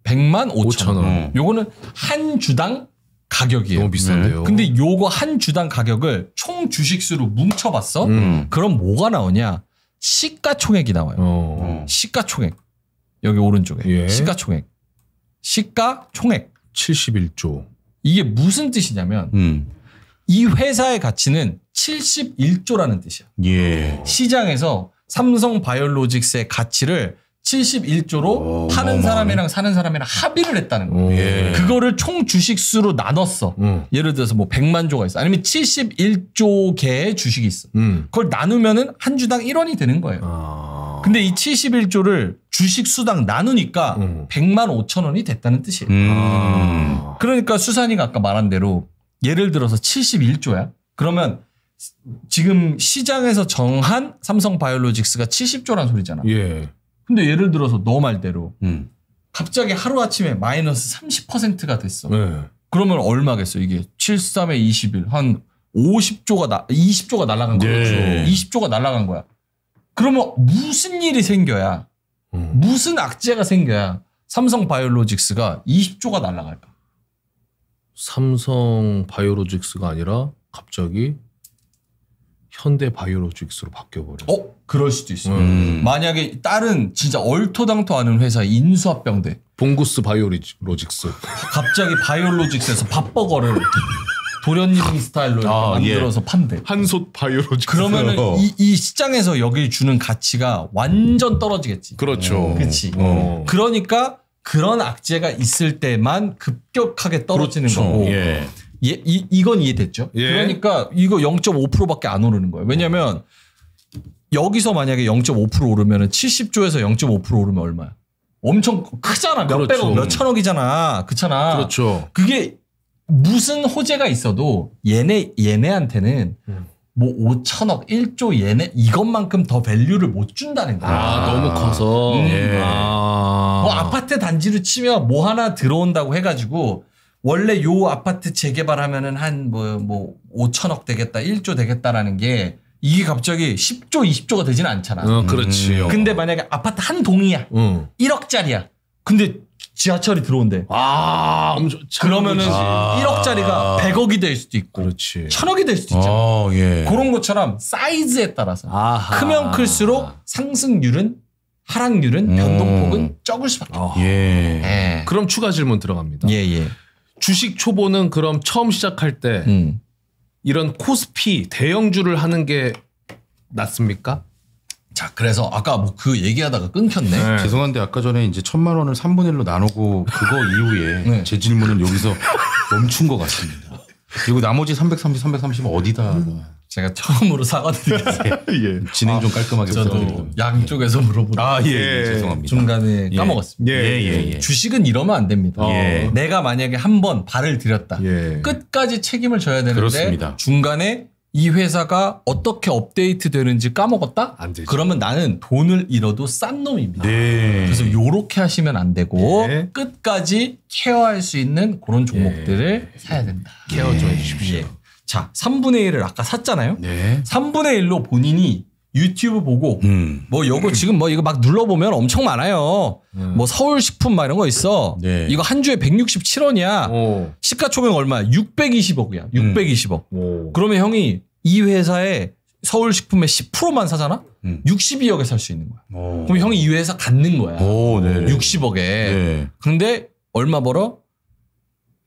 100만 5천 원. 요거는 한 주당 가격이에요. 너무 비싼데요. 근데 요거 한 주당 가격을 총 주식수로 뭉쳐봤어? 그럼 뭐가 나오냐? 시가총액이 나와요. 시가총액. 여기 오른쪽에. 시가총액. 시가총액. 71조. 이게 무슨 뜻이냐면 이 회사의 가치는 71조라는 뜻이야. 시장에서 삼성 바이오로직스의 가치를 71조로 파는 사람이랑 사는 사람이랑 합의를 했다는 거예요. 그거를 총 주식수로 나눴어. 예를 들어서 뭐 100만 조가 있어. 아니면 71조 개의 주식이 있어. 그걸 나누면은 한 주당 1원이 되는 거예요. 근데 이 71조를 주식수당 나누니까 100만 5천 원이 됐다는 뜻이에요. 그러니까 수산이가 아까 말한 대로 예를 들어서 71조야. 그러면 지금 시장에서 정한 삼성 바이오로직스가 70조란 소리잖아. 근데 예를 들어서 너 말대로 갑자기 하루아침에 마이너스 30%가 됐어. 그러면 얼마겠어 이게 73에 21 한 20조가 날아간 거야. 20조가 날아간 거야. 그러면 무슨 일이 생겨야 무슨 악재가 생겨야 삼성 바이오로직스가 20조가 날아갈까? 삼성 바이오로직스가 아니라 갑자기 현대 바이오로직스로 바뀌어버려. 그럴 수도 있어요. 만약에 다른 진짜 얼토당토 않은 회사 인수합병돼. 봉구스 바이오로직스. 갑자기 바이오로직스에서 밥버거를 도련님 스타일로 만들어서 판대. 한솥 바이오로직스. 그러면은 이 시장에서 여기 주는 가치가 완전 떨어지겠지. 그렇죠. 그렇지. 그러니까 그런 악재가 있을 때만 급격하게 떨어지는 거고. 이건 이해됐죠? 그러니까 이거 0.5%밖에 안 오르는 거예요. 왜냐면 여기서 만약에 0.5% 오르면 70조에서 0.5% 오르면 얼마야? 엄청 크잖아. 몇백억, 몇천억이잖아. 그렇잖아. 그렇죠. 그게 무슨 호재가 있어도 얘네한테는 뭐 5천억, 1조 얘네 이것만큼 더 밸류를 못 준다는 거야. 너무 커서. 뭐 아파트 단지로 치면 뭐 하나 들어온다고 해가지고 원래 요 아파트 재개발하면은 한 뭐 5천억 되겠다, 1조 되겠다라는 게 이게 갑자기 10조, 20조가 되지는 않잖아. 그렇지. 근데 만약에 아파트 한 동이야. 1억짜리야. 근데 지하철이 들어온대. 그러면은 1억짜리가 100억이 될 수도 있고, 그렇지. 1000억이 될 수도 있잖아. 예. 그런 것처럼 사이즈에 따라서 크면 클수록 상승률은 하락률은 변동폭은 적을 수밖에 없어요. 예. 그럼 추가 질문 들어갑니다. 주식 초보는 그럼 처음 시작할 때 이런 코스피 대형주를 하는 게 낫습니까? 자, 그래서 아까 뭐 그 얘기하다가 끊겼네. 죄송한데 아까 전에 이제 1000만 원을 3분의 1로 나누고 그거 이후에 제 질문은 여기서 멈춘 것 같습니다. 그리고 나머지 330, 330은 어디다? 제가 처음으로 사과드리겠습니다. 진행 좀 깔끔하게 저도 양쪽에서 물어보고 죄송합니다. 중간에 까먹었습니다. 주식은 이러면 안 됩니다. 내가 만약에 한번 발을 들였다. 끝까지 책임을 져야 되는데 그렇습니다. 중간에 이 회사가 어떻게 업데이트 되는지 까먹었다? 안 되죠. 그러면 나는 돈을 잃어도 싼 놈입니다. 그래서 요렇게 하시면 안 되고 끝까지 케어할 수 있는 그런 종목들을 사야 된다. 케어 좀 해주십시오. 자, 3분의 1을 아까 샀잖아요. 3분의 1로 본인이 유튜브 보고 뭐 요거 지금 뭐 이거 막 눌러보면 엄청 많아요. 뭐 서울식품 막 이런 거 있어. 이거 한 주에 167원이야. 시가총액 얼마야? 620억이야. 620억. 그러면 형이 이 회사에 서울식품의 10%만 사잖아? 62억에 살 수 있는 거야. 그럼 형이 이 회사 갖는 거야. 60억에. 근데 얼마 벌어?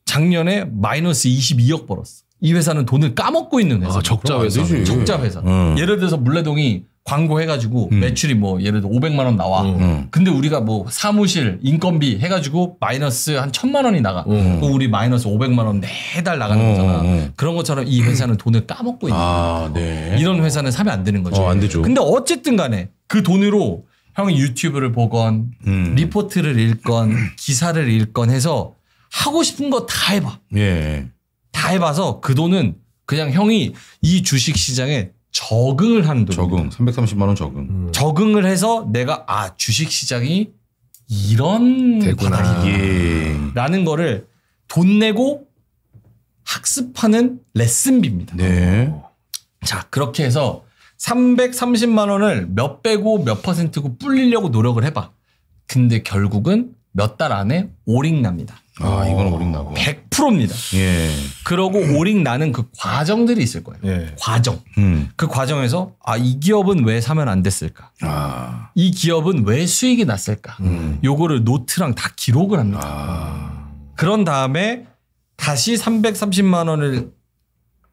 작년에 마이너스 22억 벌었어. 이 회사는 돈을 까먹고 있는 회사. 적자 회사. 적자 회사. 예를 들어서 물레동이 광고 해가지고 매출이 뭐 예를 들어 500만 원 나와. 근데 우리가 뭐 사무실 인건비 해가지고 마이너스 한 1000만 원이 나가. 그럼 우리 마이너스 500만 원 매달 나가는 거잖아. 그런 것처럼 이 회사는 돈을 까먹고 있는 거야. 이런 회사는 사면 안 되는 거죠. 안 되죠. 근데 어쨌든 간에 그 돈으로 형이 유튜브를 보건 리포트를 읽건 기사를 읽건 해서 하고 싶은 거 다 해봐. 다 해봐서 그 돈은 그냥 형이 이 주식 시장에 적응을 하는 돈입니다. 330만 원 적응. 적응을 해서 내가 주식 시장이 이런 바닥이라는 거를 돈 내고 학습하는 레슨비입니다. 자, 그렇게 해서 330만 원을 몇 배고 몇 퍼센트고 불리려고 노력을 해봐. 근데 결국은 몇 달 안에 오링 납니다. 이건 오링 나고. 100%입니다. 그러고 오링 나는 그 과정들이 있을 거예요. 과정. 그 과정에서 이 기업은 왜 사면 안 됐을까? 이 기업은 왜 수익이 났을까? 요거를 노트랑 다 기록을 합니다. 그런 다음에 다시 330만 원을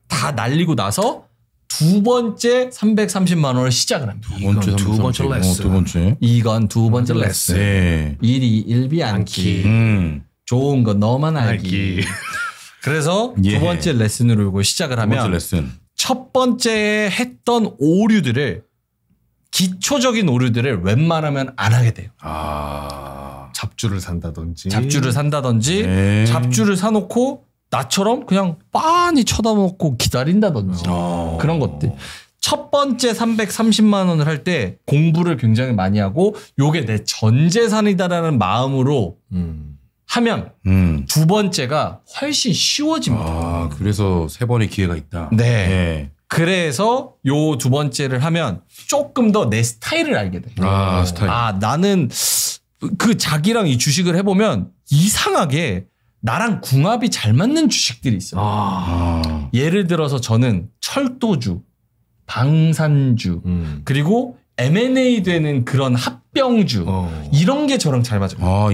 다 날리고 나서 두 번째 330만 원을 시작을 합니다. 두 번째 레슨. 이건 두 번째 레슨. 일이 일비 않기. 좋은 거 너만 알기. 그래서 두 번째 레슨으로 이거 시작을 하면 첫 번째 했던 오류들을 기초적인 오류들을 웬만하면 안 하게 돼요. 잡주를 산다든지. 잡주를 사놓고 나처럼 그냥 빤히 쳐다보고 기다린다든지 그런 것들. 첫 번째 330만 원을 할 때 공부를 굉장히 많이 하고 요게 내 전 재산이다라는 마음으로 하면 두 번째가 훨씬 쉬워집니다. 그래서 세 번의 기회가 있다. 그래서 요 두 번째를 하면 조금 더 내 스타일을 알게 돼. 스타일. 나는 그 자기랑 이 주식을 해보면 이상하게 나랑 궁합이 잘 맞는 주식들이 있어요. 예를 들어서 저는 철도주, 방산주, 그리고 M&A 되는 그런 합병주 이런 게 저랑 잘 맞아요.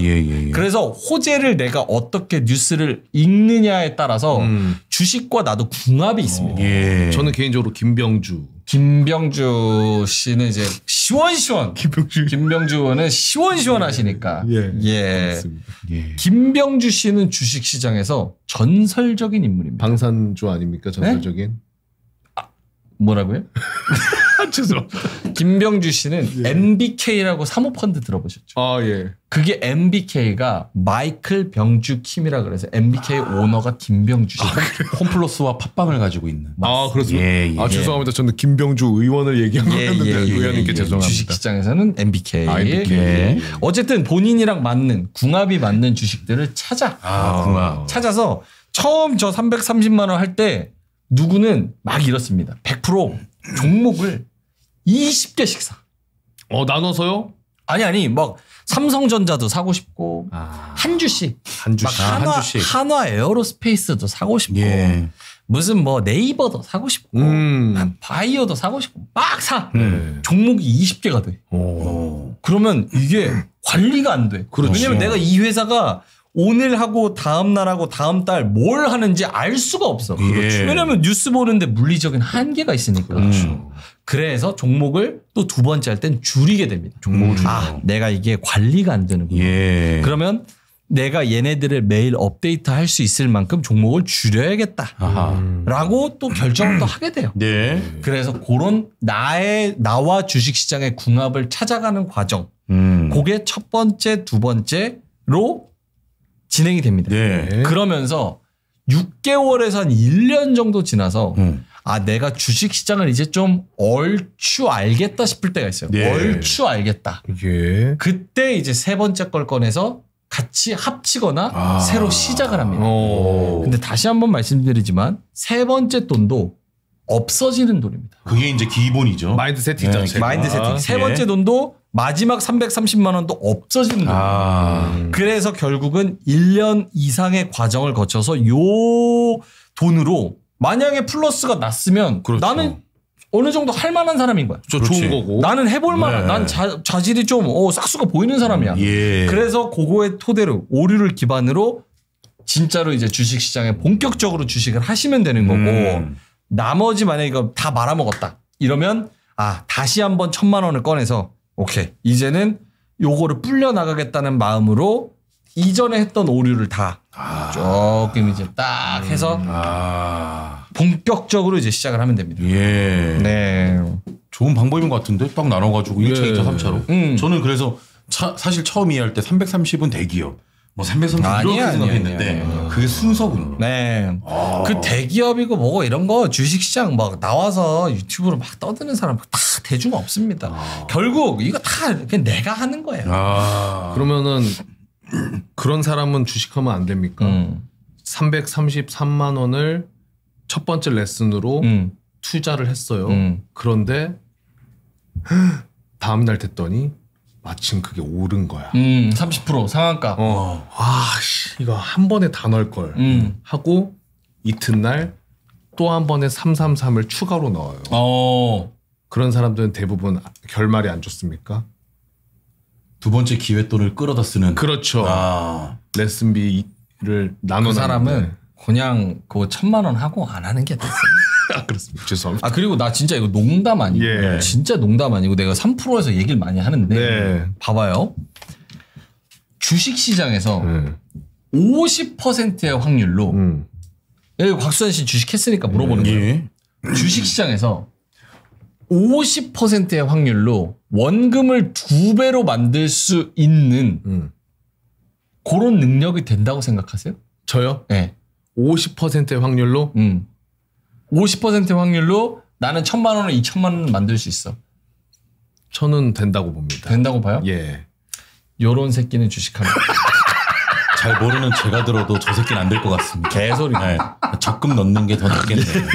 그래서 호재를 내가 어떻게 뉴스를 읽느냐에 따라서 주식과 나도 궁합이 있습니다. 저는 개인적으로 김병주 씨는 이제 시원시원. 김병주 의원은 시원시원 하시니까. 김병주 씨는 주식 시장에서 전설적인 인물입니다. 방산주 아닙니까? 전설적인? 뭐라고요? 죄송합니다. 김병주 씨는 MBK라고 사모펀드 들어보셨죠? 그게 MBK가 마이클 병주 킴이라 그래서 MBK 오너가 김병주 씨. 홈플러스와 팟빵을 가지고 있는. 그렇습니다. 죄송합니다. 저는 김병주 의원을 얘기한 거였는데 의원님께 죄송합니다. 주식시장에서는 MBK. 어쨌든 본인이랑 맞는 궁합이 맞는 주식들을 찾아. 찾아서 처음 저 330만 원 할 때 누구는 막 이렇습니다. 100% 종목을 20개씩 사. 나눠서요? 아니 막 삼성전자도 사고 싶고 한 주씩 한화 에어로스페이스도 사고 싶고 무슨 뭐 네이버도 사고 싶고 바이오도 사고 싶고 막 사. 종목이 20개가 돼. 그러면 이게 관리가 안 돼. 그렇죠. 왜냐면 내가 이 회사가 오늘 하고 다음 날 하고 다음 달 뭘 하는지 알 수가 없어. 그렇죠. 왜냐면 뉴스 보는데 물리적인 한계가 있으니까. 그래서 종목을 또 두 번째 할 땐 줄이게 됩니다. 종목을 내가 이게 관리가 안 되는구나. 그러면 내가 얘네들을 매일 업데이트 할 수 있을 만큼 종목을 줄여야겠다. 라고 또 결정을 또 하게 돼요. 그래서 그런 나와 주식시장의 궁합을 찾아가는 과정. 그게 첫 번째, 두 번째로 진행이 됩니다. 그러면서 6개월에서 한 1년 정도 지나서 내가 주식시장을 이제 좀 얼추 알겠다 싶을 때가 있어요. 얼추 알겠다. 그때 이제 세 번째 걸 꺼내서 같이 합치거나 새로 시작을 합니다. 근데 다시 한번 말씀드리지만 세 번째 돈도 없어지는 돈입니다. 그게 이제 기본이죠. 마인드 세팅 자체가. 마인드 세팅. 세 번째 돈도 마지막 330만 원도 없어지는 돈입니다. 그래서 결국은 1년 이상의 과정을 거쳐서 요 돈으로 만약에 플러스가 났으면 나는 어느 정도 할 만한 사람인 거야. 좋은 거고. 나는 해볼 만한, 난 자질이 좀 싹수가 보이는 사람이야. 그래서 그거의 토대로 오류를 기반으로 진짜로 이제 주식시장에 본격적으로 주식을 하시면 되는 거고 나머지 만약에 이거 다 말아먹었다. 이러면 다시 한번 1,000만 원을 꺼내서 오케이. 이제는 요거를 불려 나가겠다는 마음으로 이전에 했던 오류를 다 조금 이제 딱 해서 본격적으로 이제 시작을 하면 됩니다. 네. 좋은 방법인 것 같은데 딱 나눠가지고 1차, 2차, 3차로. 저는 그래서 사실 처음 이해할 때 330은 대기업. 뭐 330 이렇게 생각했는데 그게 순서군요. 네. 그 대기업이고 뭐고 이런 거 주식시장 막 나와서 유튜브로 막 떠드는 사람 다 대중 없습니다. 결국 이거 다 그냥 내가 하는 거예요. 그러면은 그런 사람은 주식하면 안 됩니까? 333만 원을 첫 번째 레슨으로 투자를 했어요. 그런데 다음 날 됐더니 마침 그게 오른 거야. 30% 상한가. 이거 한 번에 다 넣을 걸 하고 이튿날 또 한 번에 333을 추가로 넣어요. 그런 사람들은 대부분 결말이 안 좋습니까? 두 번째 기회돈을 끌어다 쓰는. 그렇죠. 레슨비를 나눠. 그 사람은 그냥 그 1,000만 원 하고 안 하는 게 됐습니다. 그렇습니다. 죄송합니다. 그리고 나 진짜 이거 농담 아니고 진짜 농담 아니고 내가 3%에서 얘기를 많이 하는데 봐봐요. 주식시장에서 50%의 확률로 여기 곽수산 씨 주식했으니까 물어보는 거예요. 주식시장에서 50%의 확률로 원금을 2배로 만들 수 있는 그런 능력이 된다고 생각하세요? 저요? 네. 50%의 확률로? 50%의 확률로 나는 1,000만 원을 2,000만 원을 만들 수 있어. 저는 된다고 봅니다. 된다고 봐요? 예. 요런 새끼는 주식하는 잘 모르는 제가 들어도 저 새끼는 안 될 것 같습니다. 개소리. 네. 적금 넣는 게 더 낫겠네요.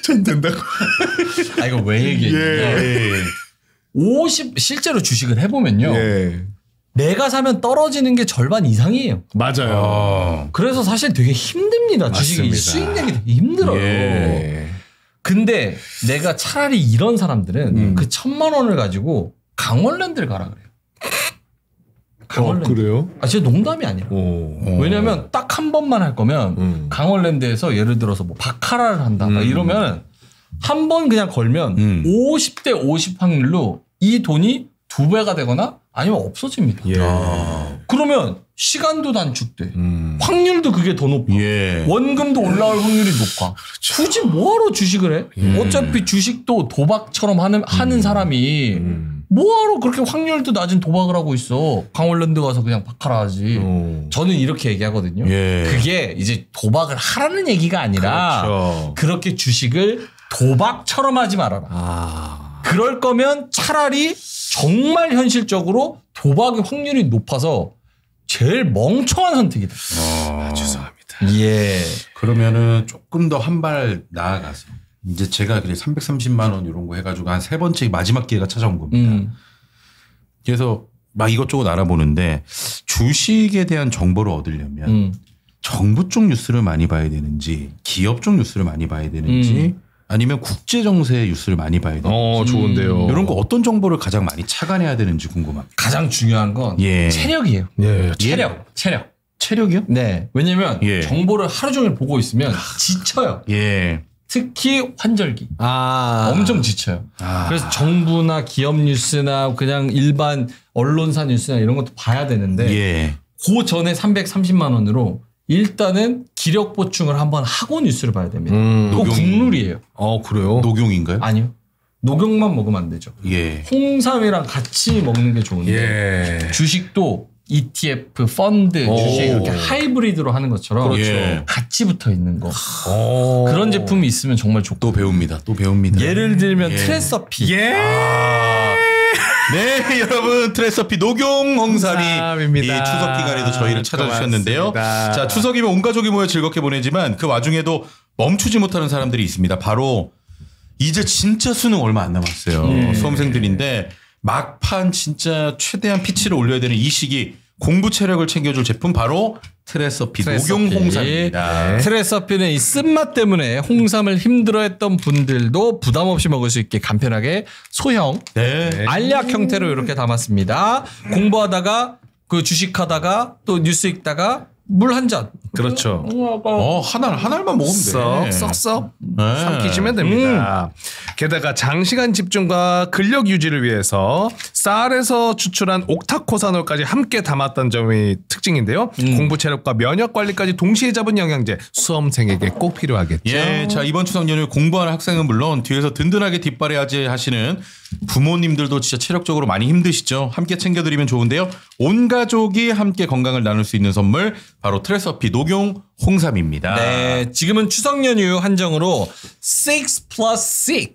전 된다고. 이거 왜 얘기했냐. 50 실제로 주식을 해보면요. 내가 사면 떨어지는 게 절반 이상이에요. 맞아요. 그래서 사실 되게 힘듭니다. 주식이 수익 내기 되게 힘들어요. 근데 내가 차라리 이런 사람들은 그 1,000만 원을 가지고 강원랜드를 가라 그래요. 강원랜드. 그래요? 진짜 농담이 아니라. 왜냐면 딱 한 번만 할 거면 강원랜드에서 예를 들어서 뭐 바카라를 한다 이러면 한 번 그냥 걸면 50대 50 확률로 이 돈이 2배가 되거나 아니면 없어집니다. 그러면 시간도 단축돼. 확률도 그게 더 높아. 원금도 올라올 확률이 높아. 굳이 뭐하러 주식을 해? 어차피 주식도 도박처럼 하는 사람이 뭐하러 그렇게 확률도 낮은 도박을 하고 있어. 강원랜드 가서 그냥 바카라 하지. 저는 이렇게 얘기하거든요. 그게 이제 도박을 하라는 얘기가 아니라 그렇게 주식을 도박처럼 하지 말아라. 그럴 거면 차라리 정말 현실적으로 도박의 확률이 높아서 제일 멍청한 선택이다. 죄송합니다. 그러면은 조금 더 한 발 나아가서 이제 제가 그래 330만 원 이런 거 해가지고 한 세 번째 마지막 기회가 찾아온 겁니다. 그래서 막 이것저것 알아보는데 주식에 대한 정보를 얻으려면 정부 쪽 뉴스를 많이 봐야 되는지 기업 쪽 뉴스를 많이 봐야 되는지 아니면 국제 정세 뉴스를 많이 봐야 되는지 좋은데요. 이런 거 어떤 정보를 가장 많이 착안해야 되는지 궁금합니다. 가장 중요한 건 체력이에요. 체력이요? 네. 왜냐면 정보를 하루 종일 보고 있으면 지쳐요. 특히 환절기. 엄청 지쳐요. 그래서 정부나 기업 뉴스나 그냥 일반 언론사 뉴스나 이런 것도 봐야 되는데 그 전에 330만 원으로 일단은 기력 보충을 한번 하고 뉴스를 봐야 됩니다. 그거 국룰이에요. 그래요? 녹용인가요? 아니요. 녹용만 먹으면 안 되죠. 홍삼이랑 같이 먹는 게 좋은데 주식도 ETF, 펀드, 주식 이렇게 하이브리드로 하는 것처럼 같이 붙어 있는 거. 그런 제품이 있으면 정말 좋고. 또 배웁니다. 예를 들면 트레서피. 네, 여러분 트레서피 녹용 홍삼이 이 추석 기간에도 저희를 찾아주셨는데요. 자, 추석이면 온 가족이 모여 즐겁게 보내지만 그 와중에도 멈추지 못하는 사람들이 있습니다. 바로 이제 진짜 수능 얼마 안 남았어요. 수험생들인데 막판 진짜 최대한 피치를 올려야 되는 이 시기 공부 체력을 챙겨줄 제품 바로 트레서피 녹용 홍삼입니다. 트레서피는 이 쓴맛 때문에 홍삼을 힘들어했던 분들도 부담 없이 먹을 수 있게 간편하게 소형 알약 형태로 이렇게 담았습니다. 공부하다가 그 주식하다가 또 뉴스 읽다가 물 한 잔. 그렇죠. 하나만 먹으면 돼. 썩 삼키시면 됩니다. 게다가 장시간 집중과 근력 유지를 위해서 쌀에서 추출한 옥타코사놀까지 함께 담았다는 점이 특징인데요. 공부 체력과 면역 관리까지 동시에 잡은 영양제 수험생에게 꼭 필요하겠죠. 자, 이번 추석 연휴 공부하는 학생은 물론 뒤에서 든든하게 뒷바라지 하시는 부모님들도 진짜 체력적으로 많이 힘드시죠. 함께 챙겨드리면 좋은데요. 온 가족이 함께 건강을 나눌 수 있는 선물 바로 트레서피 녹용 홍삼입니다. 네, 지금은 추석 연휴 한정으로 6+6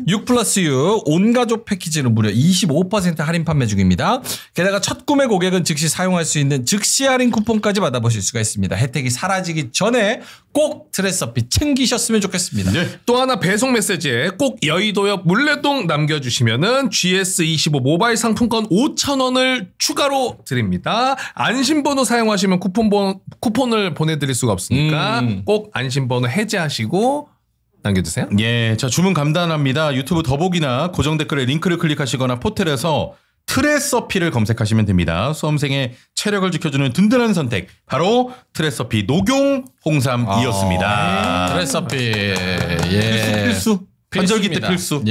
6+6 온 가족 패키지는 무려 25% 할인 판매 중입니다. 게다가 첫 구매 고객은 즉시 사용할 수 있는 즉시 할인 쿠폰까지 받아보실 수가 있습니다. 혜택이 사라지기 전에 꼭 트레서피 챙기셨으면 좋겠습니다. 또 하나 배송 메시지에 꼭 여의도역 물레동 남겨주시면은 GS25 모바일 상품권 5,000원을 추가로 드립니다. 안심번호 사용하시면 쿠폰을 보내드릴 수가 없으니까 꼭 안심번호 해제하시고 남겨주세요. 자, 주문 간단합니다. 유튜브 더보기나 고정 댓글에 링크를 클릭하시거나 포털에서 트레서피를 검색하시면 됩니다. 수험생의 체력을 지켜주는 든든한 선택 바로 트레서피 녹용 홍삼이었습니다. 트레서피 필수. 환절기 때 필수.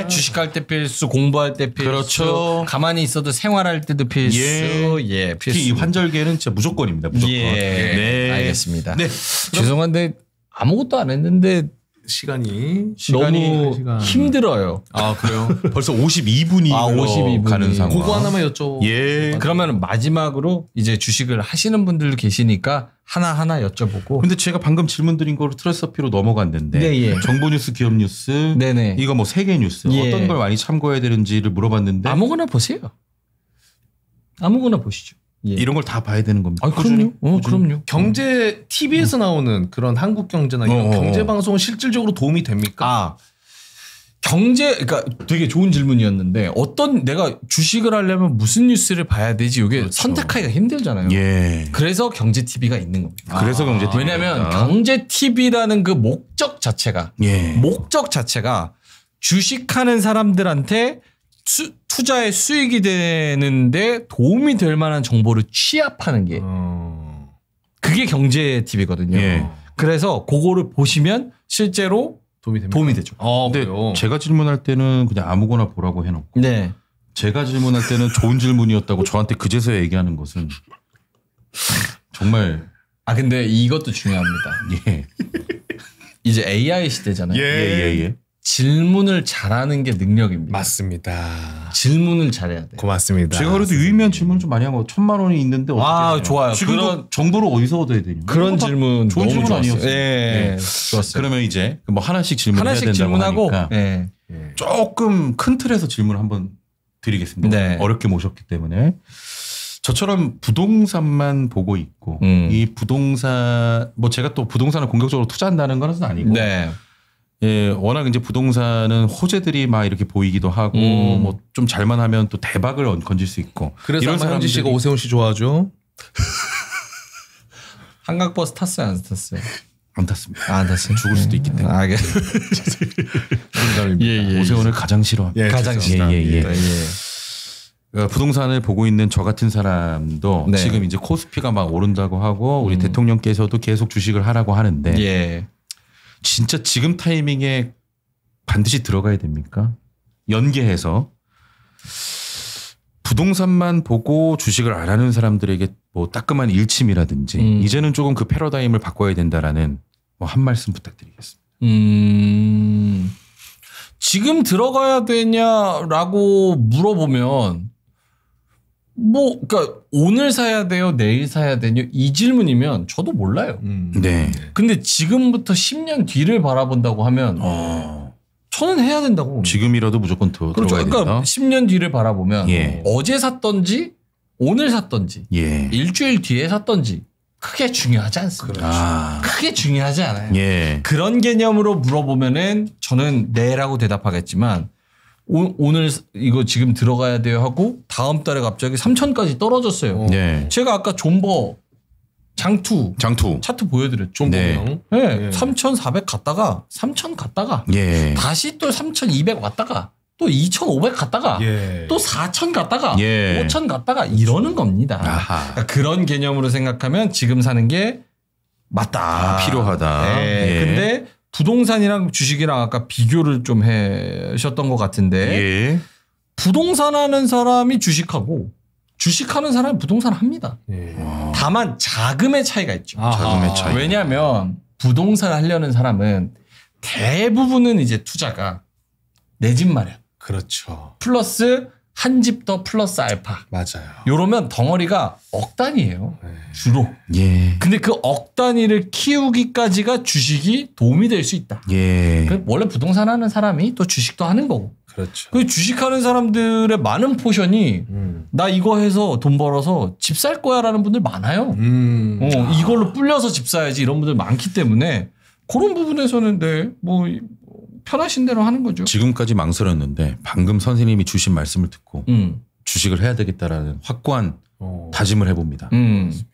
주식할 때 필수, 공부할 때 필수. 그렇죠. 가만히 있어도 생활할 때도 필수. 필수. 특히 이 환절기에는 진짜 무조건입니다. 무조건. 알겠습니다. 죄송한데 아무것도 안 했는데 시간이 너무 힘들어요. 그래요? 벌써 52분이 52분 가는 상황. 그거 하나만 여쭤. 그러면 마지막으로 이제 주식을 하시는 분들 계시니까 하나하나 여쭤보고. 근데 제가 방금 질문 드린 거로 트레서피로 넘어갔는데 정보 뉴스, 기업 뉴스, 이거 뭐 세계 뉴스 어떤 걸 많이 참고해야 되는지를 물어봤는데 아무거나 보세요. 아무거나 보시죠. 이런 걸 다 봐야 되는 겁니다. 그럼요. 그럼요. 경제 TV에서 나오는 그런 한국 경제나 이런 경제 방송은 실질적으로 도움이 됩니까? 그러니까 되게 좋은 질문이었는데 내가 주식을 하려면 무슨 뉴스를 봐야 되지? 이게 선택하기가 힘들잖아요. 그래서 경제 TV가 있는 겁니다. 그래서 경제 TV. 왜냐하면 경제 TV라는 그 목적 자체가 주식하는 사람들한테 투자에 수익이 되는데 도움이 될 만한 정보를 취합하는 게 그게 경제 TV거든요. 그래서 그거를 보시면 실제로 도움이 되죠. 근데 제가 질문할 때는 그냥 아무거나 보라고 해놓고 제가 질문할 때는 좋은 질문이었다고 저한테 그제서야 얘기하는 것은 정말 근데 이것도 중요합니다. 이제 AI 시대잖아요. 질문을 잘하는 게 능력입니다. 맞습니다. 질문을 잘해야 돼. 고맙습니다. 제가 그래도 유의미한 질문 좀 많이 한 거 1,000만 원이 있는데 좋아요. 지금 정보를 어디서 얻어야 되냐? 그런 질문 좋은 너무 질문 아니었어요. 좋았어요. 그러면 이제 뭐 하나씩 질문해야 된다고 질문하고 하니까 조금 큰 틀에서 질문을 한번 드리겠습니다. 어렵게 모셨기 때문에. 저처럼 부동산만 보고 있고 이 부동산 제가 또 부동산을 공격적으로 투자한다는 건 아니고 예, 워낙 이제 부동산은 호재들이 막 이렇게 보이기도 하고 뭐 좀 잘만 하면 또 대박을 건질 수 있고. 그래서 이런 현지 씨가 오세훈 씨 좋아하죠? 한강버스 탔어요, 안 탔어요? 안 탔습니다. 안 탔어요. 죽을 수도 있기 때문에. 예. 오세훈을 가장 싫어. 예, 가장 싫어. 예. 부동산을 보고 있는 저 같은 사람도 네. 지금 이제 코스피가 막 오른다고 하고 우리 대통령께서도 계속 주식을 하라고 하는데 예. 진짜 지금 타이밍에 반드시 들어가야 됩니까? 연계해서 부동산만 보고 주식을 안 하는 사람들에게 뭐 따끔한 일침이라든지 이제는 조금 그 패러다임을 바꿔야 된다라는 뭐 한 말씀 부탁드리겠습니다. 지금 들어가야 되냐라고 물어보면 뭐 그러니까 오늘 사야 돼요, 내일 사야 되냐 이 질문이면 저도 몰라요. 네. 근데 지금부터 10년 뒤를 바라본다고 하면 저는 해야 된다고 봅니다. 지금이라도 무조건 그렇죠. 들어가야 된다. 그러니까 10년 뒤를 바라보면 예. 어제 샀던지 오늘 샀던지 예. 일주일 뒤에 샀던지 크게 중요하지 않습니다. 크게 중요하지 않아요. 예. 그런 개념으로 물어보면은 저는 네라고 대답하겠지만 오늘 이거 지금 들어가야 돼요 하고 다음 달에 갑자기 3천까지 떨어졌어요. 네. 제가 아까 존버 장투 차트 보여드렸죠. 존버형. 네. 3,400 갔다가 3,000 갔다가 예. 다시 또 3,200 왔다가 또 2,500 갔다가 예. 또 4,000 갔다가 예. 5,000 갔다가 이러는 겁니다. 그러니까 그런 개념으로 생각하면 지금 사는 게 맞다. 필요하다. 네. 예. 근데 부동산이랑 주식이랑 아까 비교를 좀 하셨던 것 같은데 예. 부동산 하는 사람이 주식하고 주식하는 사람이 부동산 합니다. 예. 다만 자금의 차이가 있죠. 자금의 차이. 왜냐하면 부동산 하려는 사람은 대부분은 이제 투자가 내 집 마련 그렇죠. 플러스 한 집 더 플러스 알파. 맞아요. 요러면 덩어리가 억 단위예요. 주로. 예. 근데 그 억 단위를 키우기까지가 주식이 도움이 될 수 있다. 예. 원래 부동산 하는 사람이 또 주식도 하는 거고. 그렇죠. 그 주식하는 사람들의 많은 포션이 나 이거 해서 돈 벌어서 집 살 거야라는 분들 많아요. 이걸로 불려서 집 사야지 이런 분들 많기 때문에 그런 부분에서는 네, 뭐 편하신 대로 하는 거죠. 지금까지 망설였는데 방금 선생님이 주신 말씀을 듣고 주식을 해야 되겠다라는 확고한 다짐을 해봅니다.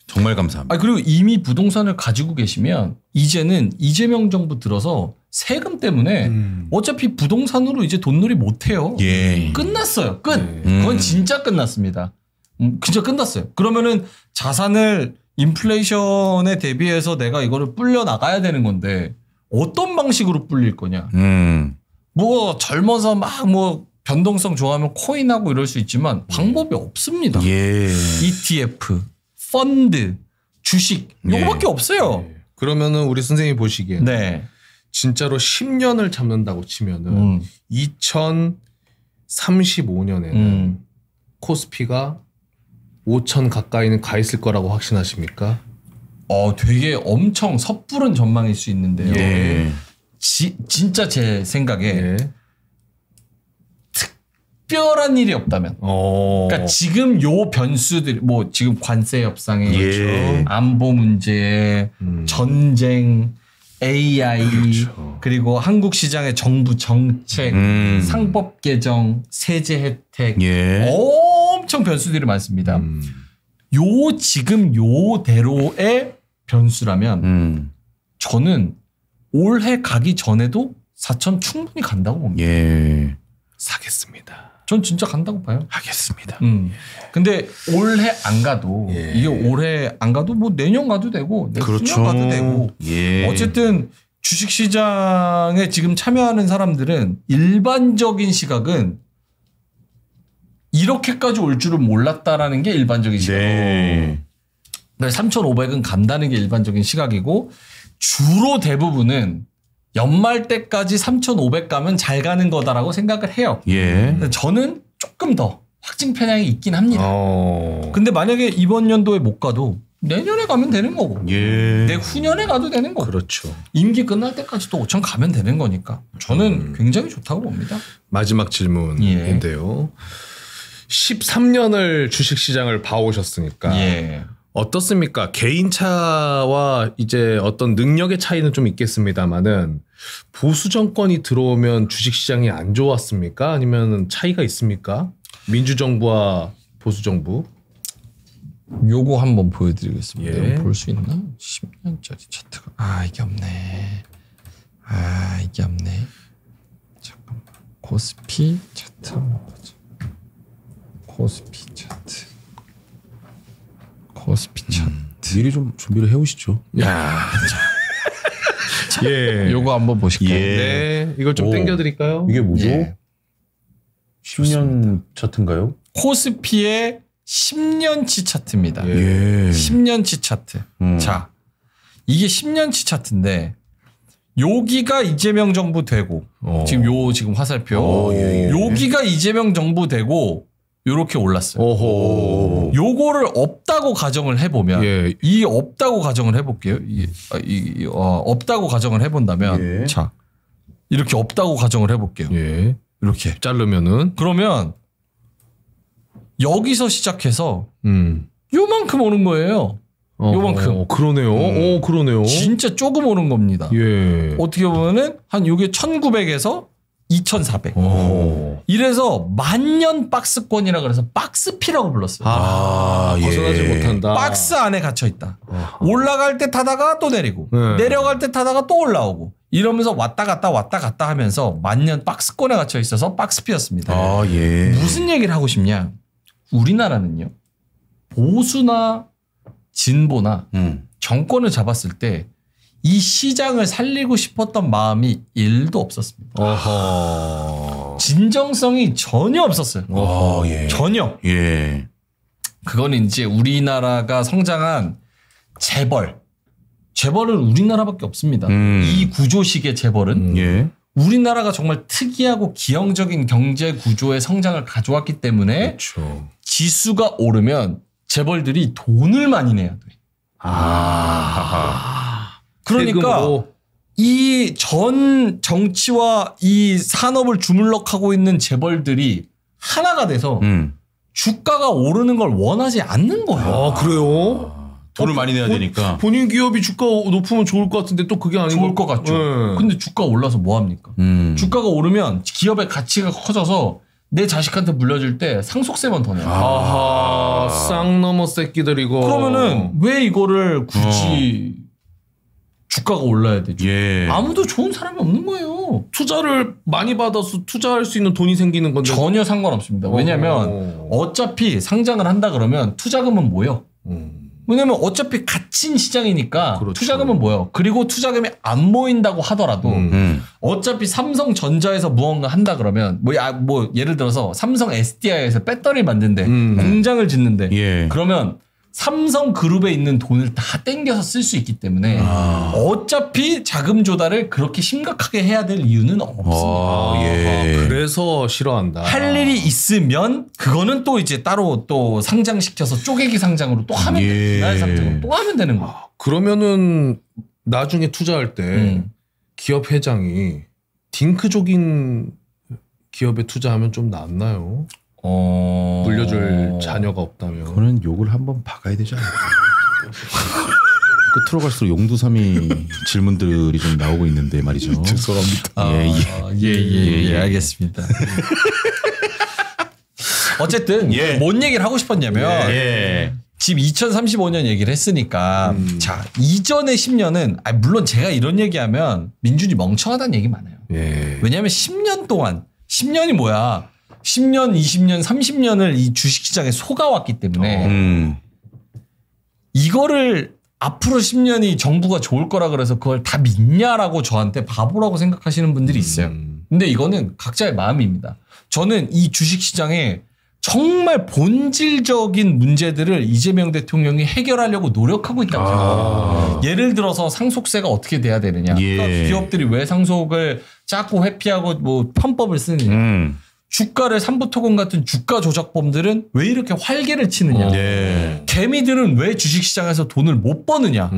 정말 감사합니다. 그리고 이미 부동산을 가지고 계시면 이제는 이재명 정부 들어서 세금 때문에 어차피 부동산으로 이제 돈놀이 못해요. 예. 끝났어요. 끝. 그건 진짜 끝났습니다. 진짜 끝났어요. 그러면은 자산을 인플레이션에 대비해서 내가 이거를 불려 나가야 되는 건데 어떤 방식으로 불릴 거냐. 뭐 젊어서 막 뭐 변동성 좋아하면 코인하고 이럴 수 있지만 방법이 없습니다. 예. ETF, 펀드, 주식 이거밖에 없어요. 그러면은 우리 선생님이 보시기에는 네. 진짜로 10년을 잡는다고 치면은 2035년에는 코스피가 5천 가까이는 가 있을 거라고 확신하십니까? 되게 엄청 섣부른 전망일 수 있는데요. 예. 진짜 제 생각에 예. 특별한 일이 없다면, 그러니까 지금 요 변수들, 뭐 지금 관세 협상에 예. 안보 문제, 전쟁, AI, 그렇죠. 그리고 한국 시장의 정부 정책, 상법 개정, 세제 혜택, 예. 엄청 변수들이 많습니다. 요 지금 요대로의 변수라면 저는 올해 가기 전에도 4천 충분히 간다고 봅니다. 예. 사겠습니다. 전 진짜 간다고 봐요. 하겠습니다. 근데 올해 안 가도 예. 이게 올해 안 가도 뭐 내년 가도 되고 그렇죠. 내년 가도 되고 예. 어쨌든 주식시장에 지금 참여하는 사람들은 일반적인 시각은 이렇게까지 올 줄은 몰랐다라는 게 일반적인 시각이고 네. 3,500은 간다는 게 일반적인 시각이고 주로 대부분은 연말 때까지 3,500 가면 잘 가는 거다라고 생각을 해요. 예. 근데 저는 조금 더 확증 편향이 있긴 합니다. 어. 근데 만약에 이번 연도에 못 가도 내년에 가면 되는 거고 예. 내후년에 가도 되는 거고 그렇죠. 임기 끝날 때까지 또 5천 가면 되는 거니까 저는 굉장히 좋다고 봅니다. 마지막 질문인데요. 13년을 주식시장을 봐오셨으니까 예. 어떻습니까? 개인차와 이제 어떤 능력의 차이는 좀 있겠습니다만은 보수 정권이 들어오면 주식시장이 안 좋았습니까? 아니면 차이가 있습니까? 민주정부와 보수정부. 요거 한번 보여드리겠습니다. 예. 볼 수 있나? 10년짜리 차트가. 이게 없네. 이게 없네. 잠깐만. 코스피 차트 한번 보자. 코스피 차트. 미리 좀 준비를 해오시죠. 야. 예. 요거 한번 보실게요. 네. 이걸 좀 당겨드릴까요? 이게 뭐죠? 예. 10년 차트인가요? 코스피의 10년치 차트입니다. 예. 10년치 차트. 자, 이게 10년치 차트인데 여기가 이재명 정부 되고 지금 화살표 여기가 이재명 정부 되고 요렇게 올랐어요. 오호. 요거를 없다고 가정을 해보면 이 없다고 가정을 해볼게요. 없다고 가정을 해본다면 자 이렇게 없다고 가정을 해볼게요. 이렇게 자르면은 그러면 여기서 시작해서 요만큼 오는 거예요. 요만큼. 그러네요. 그러네요. 진짜 조금 오는 겁니다. 예. 어떻게 보면은 한 요게 1900에서 2400. 이래서 만년 박스권이라 그래서 박스피라고 불렀어요. 벗어나지 못한다. 박스 안에 gat혀 있다. 올라갈 때 타다가 또 내리고 내려갈 때 타다가 또 올라오고 이러면서 왔다 갔다 하면서 만년 박스권에 갇혀 있어서 박스피였습니다. 무슨 얘기를 하고 싶냐? 우리나라는요. 보수나 진보나 정권을 잡았을 때 이 시장을 살리고 싶었던 마음이 1도 없었습니다. 진정성이 전혀 없었어요. 전혀. 그거는 이제 우리나라가 성장한 재벌은 우리나라밖에 없습니다. 이 구조식의 재벌은 우리나라가 정말 특이하고 기형적인 경제 구조의 성장을 가져왔기 때문에 그렇죠. 지수가 오르면 재벌들이 돈을 많이 내야 돼. 그러니까 세금으로. 이 전 정치와 이 산업을 주물럭하고 있는 재벌들이 하나가 돼서 주가가 오르는 걸 원하지 않는 거예요. 그래요? 돈을 많이 내야 되니까. 본인 기업이 주가 높으면 좋을 것 같은데 또 그게 아니고 좋을 것 같죠. 근데 주가 올라서 뭐 합니까? 주가가 오르면 기업의 가치가 커져서 내 자식한테 물려줄 때 상속세만 더 내요. 쌍넘어 새끼들이고. 그러면은 왜 이거를 굳이 주가가 올라야 되죠? 아무도 좋은 사람이 없는 거예요. 투자를 많이 받아서 투자할 수 있는 돈이 생기는 건데. 전혀 상관없습니다. 왜냐면 어차피 상장을 한다 그러면 투자금은 모여. 왜냐면 어차피 갇힌 시장이니까 그렇죠. 투자금은 모여. 그리고 투자금이 안 모인다고 하더라도 어차피 삼성전자에서 무언가 한다 그러면 뭐 예를 들어서 삼성 SDI에서 배터리 만든대. 공장을 짓는데. 그러면 삼성그룹에 있는 돈을 다 땡겨서 쓸 수 있기 때문에 어차피 자금 조달을 그렇게 심각하게 해야 될 이유는 없습니다. 그래서 싫어한다. 할 일이 있으면 그거는 또 이제 따로 또 상장시켜서 쪼개기 상장으로 또 하면 돼. 분할 상장으로 또 하면 되는 거야. 그러면은 나중에 투자할 때 기업 회장이 딩크족인 기업에 투자하면 좀 낫나요? 물려줄 자녀가 없다면. 그거는 욕을 한번 박아야 되지 않을까. 끝으로 갈수록 용두삼이 질문들이 좀 나오고 있는데 말이죠. 죄송합니다. 예, 알겠습니다. 어쨌든 뭔 얘기를 하고 싶었냐면 지금 2035년 얘기를 했으니까 자 이전의 10년은 물론 제가 이런 얘기하면 민준이 멍청하다는 얘기 많아요. 왜냐하면 10년 동안 10년이 뭐야 10년 20년 30년을 이 주식시장에 속아왔기 때문에 이거를 앞으로 10년이 정부가 좋을 거라 그래서 그걸 다 믿냐라고 저한테 바보라고 생각하시는 분들이 있어요. 근데 이거는 각자의 마음입니다. 저는 이 주식시장에 정말 본질적인 문제들을 이재명 대통령이 해결하려고 노력하고 있다고 생각해요. 예를 들어서 상속세가 어떻게 돼야 되느냐. 그러니까 기업들이 왜 상속을 작고 회피하고 뭐 편법을 쓰느냐. 주가를 삼부토건 같은 주가 조작범들은 왜 이렇게 활개를 치느냐. 개미들은 왜 주식시장에서 돈을 못 버느냐.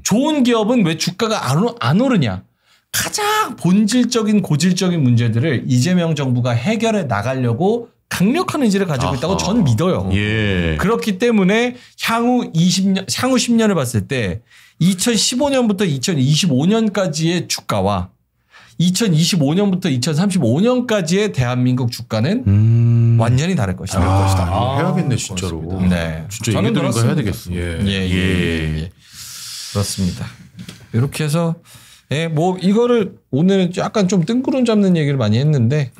좋은 기업은 왜 주가가 안 오르냐. 가장 본질적인 고질적인 문제들을 이재명 정부가 해결해 나가려고 강력한 의지를 가지고 있다고 전 믿어요. 예. 그렇기 때문에 향후 10년을 봤을 때 2015년부터 2025년까지의 주가와 2025년부터 2035년까지의 대한민국 주가는 완전히 다를 것이다. 해야겠네 진짜로. 네, 진짜 얘기 들은 거 해야 되겠어. 예. 그렇습니다. 이렇게 해서 뭐 이거를 오늘 약간 좀 뜬구름 잡는 얘기를 많이 했는데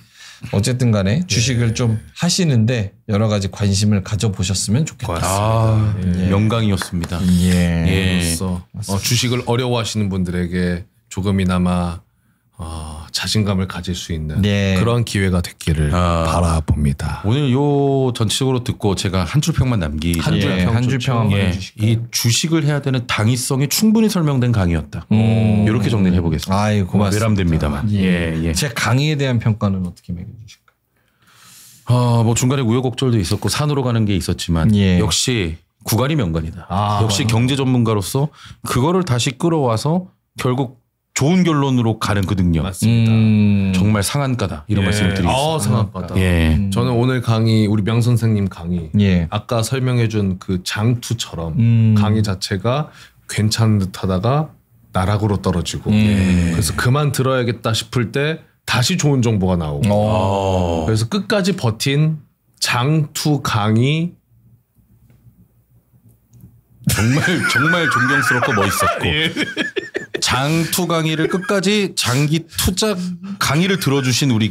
어쨌든 간에 주식을 좀 하시는데 여러 가지 관심을 가져보셨으면 좋겠다. 영광이었습니다. 주식을 어려워하시는 분들에게 조금이나마 자신감을 가질 수 있는 그런 기회가 됐기를 바라봅니다. 오늘 요 전체적으로 듣고 제가 한 줄 평만 남기. 한 줄 평 한번 해주실까요? 이 주식을 해야 되는 당위성이 충분히 설명된 강의였다. 이렇게 정리를 해보겠습니다. 아유, 고맙습니다. 외람됩니다만. 제 강의에 대한 평가는 어떻게 매겨주실까요? 뭐 중간에 우여곡절도 있었고 산으로 가는 게 있었지만 역시 구간이 명간이다. 역시 경제 전문가로서 그거를 다시 끌어와서 결국 좋은 결론으로 가는 그 능력. 맞습니다. 정말 상한가다. 이런 말씀을 드리겠습니다. 상한가다. 저는 오늘 강의 우리 명 선생님 강의 아까 설명해준 그 장투처럼 강의 자체가 괜찮은 듯하다가 나락으로 떨어지고 그래서 그만 들어야겠다 싶을 때 다시 좋은 정보가 나오고 그래서 끝까지 버틴 장투 강의 정말 존경스럽고 멋있었고 장투 강의를 끝까지 장기 투자 강의를 들어주신 우리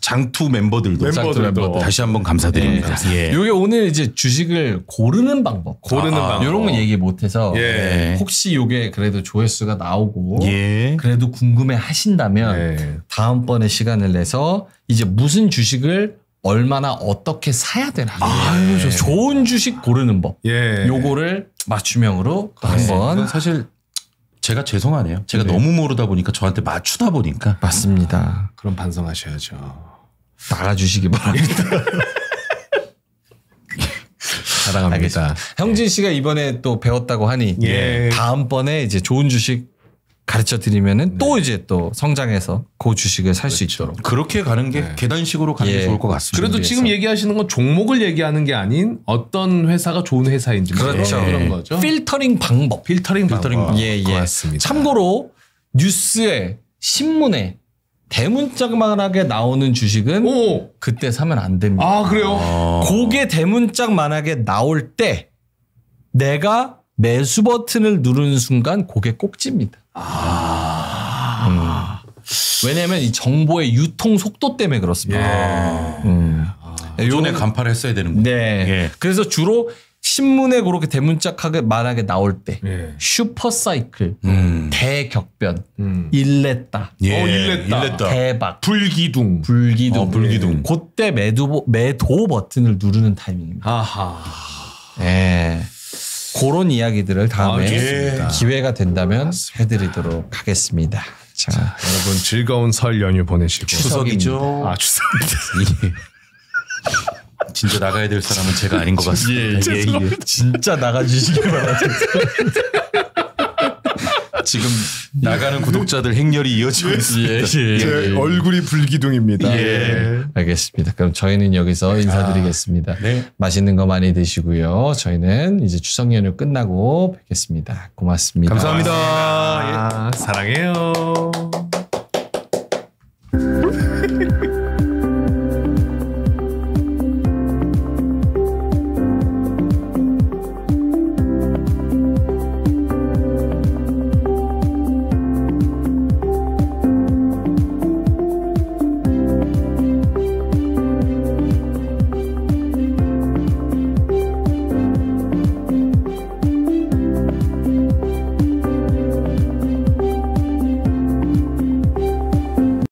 장투 멤버들도 다시 한번 감사드립니다. 이게 오늘 이제 주식을 고르는 방법, 이런 건 얘기 못해서 혹시 이게 그래도 조회수가 나오고 그래도 궁금해 하신다면 다음번에 시간을 내서 이제 무슨 주식을 얼마나 어떻게 사야 되나 좋은 주식 고르는 법 요거를 맞춤형으로 한번 사실 제가 죄송하네요. 제가 너무 모르다 보니까 저한테 맞추다 보니까 맞습니다. 그럼 반성하셔야죠. 나가주시기 바랍니다. 사랑합니다. 알겠습니다. 형진 씨가 이번에 또 배웠다고 하니 다음번에 이제 좋은 주식 가르쳐 드리면은 또 이제 또 성장해서 그 주식을 살 수 있도록 그렇게 가는 게 계단식으로 가는 게 좋을 것 같습니다. 그래도 지금 얘기하시는 건 종목을 얘기하는 게 아닌 어떤 회사가 좋은 회사인지 그런 거죠. 필터링 방법. 맞습니다. 참고로 뉴스에 신문에 대문짝만하게 나오는 주식은 그때 사면 안 됩니다. 아 그래요? 그게 대문짝만하게 나올 때 내가 매수 버튼을 누르는 순간 고개 꼭집니다. 왜냐하면 이 정보의 유통 속도 때문에 그렇습니다. 요번에 간파를 했어야 되는 거예요. 그래서 주로 신문에 그렇게 대문짝하게 만하게 나올 때 슈퍼사이클, 대격변, 일냈다, 대박, 불기둥. 그때 매도 버튼을 누르는 타이밍입니다. 그런 이야기들을 다음에 기회가 된다면 해드리도록 하겠습니다. 자, 여러분 즐거운 설 연휴 보내시고 추석이죠. 추석. 진짜 나가야 될 사람은 제가 아닌 것 같습니다. 진짜 나가주시기 바랍니다. 지금 나가는 구독자들 행렬이 이어지고 있습니다. 제 얼굴이 불기둥입니다. 알겠습니다. 그럼 저희는 여기서 인사드리겠습니다. 맛있는 거 많이 드시고요. 저희는 이제 추석 연휴 끝나고 뵙겠습니다. 고맙습니다. 감사합니다. 사랑해요.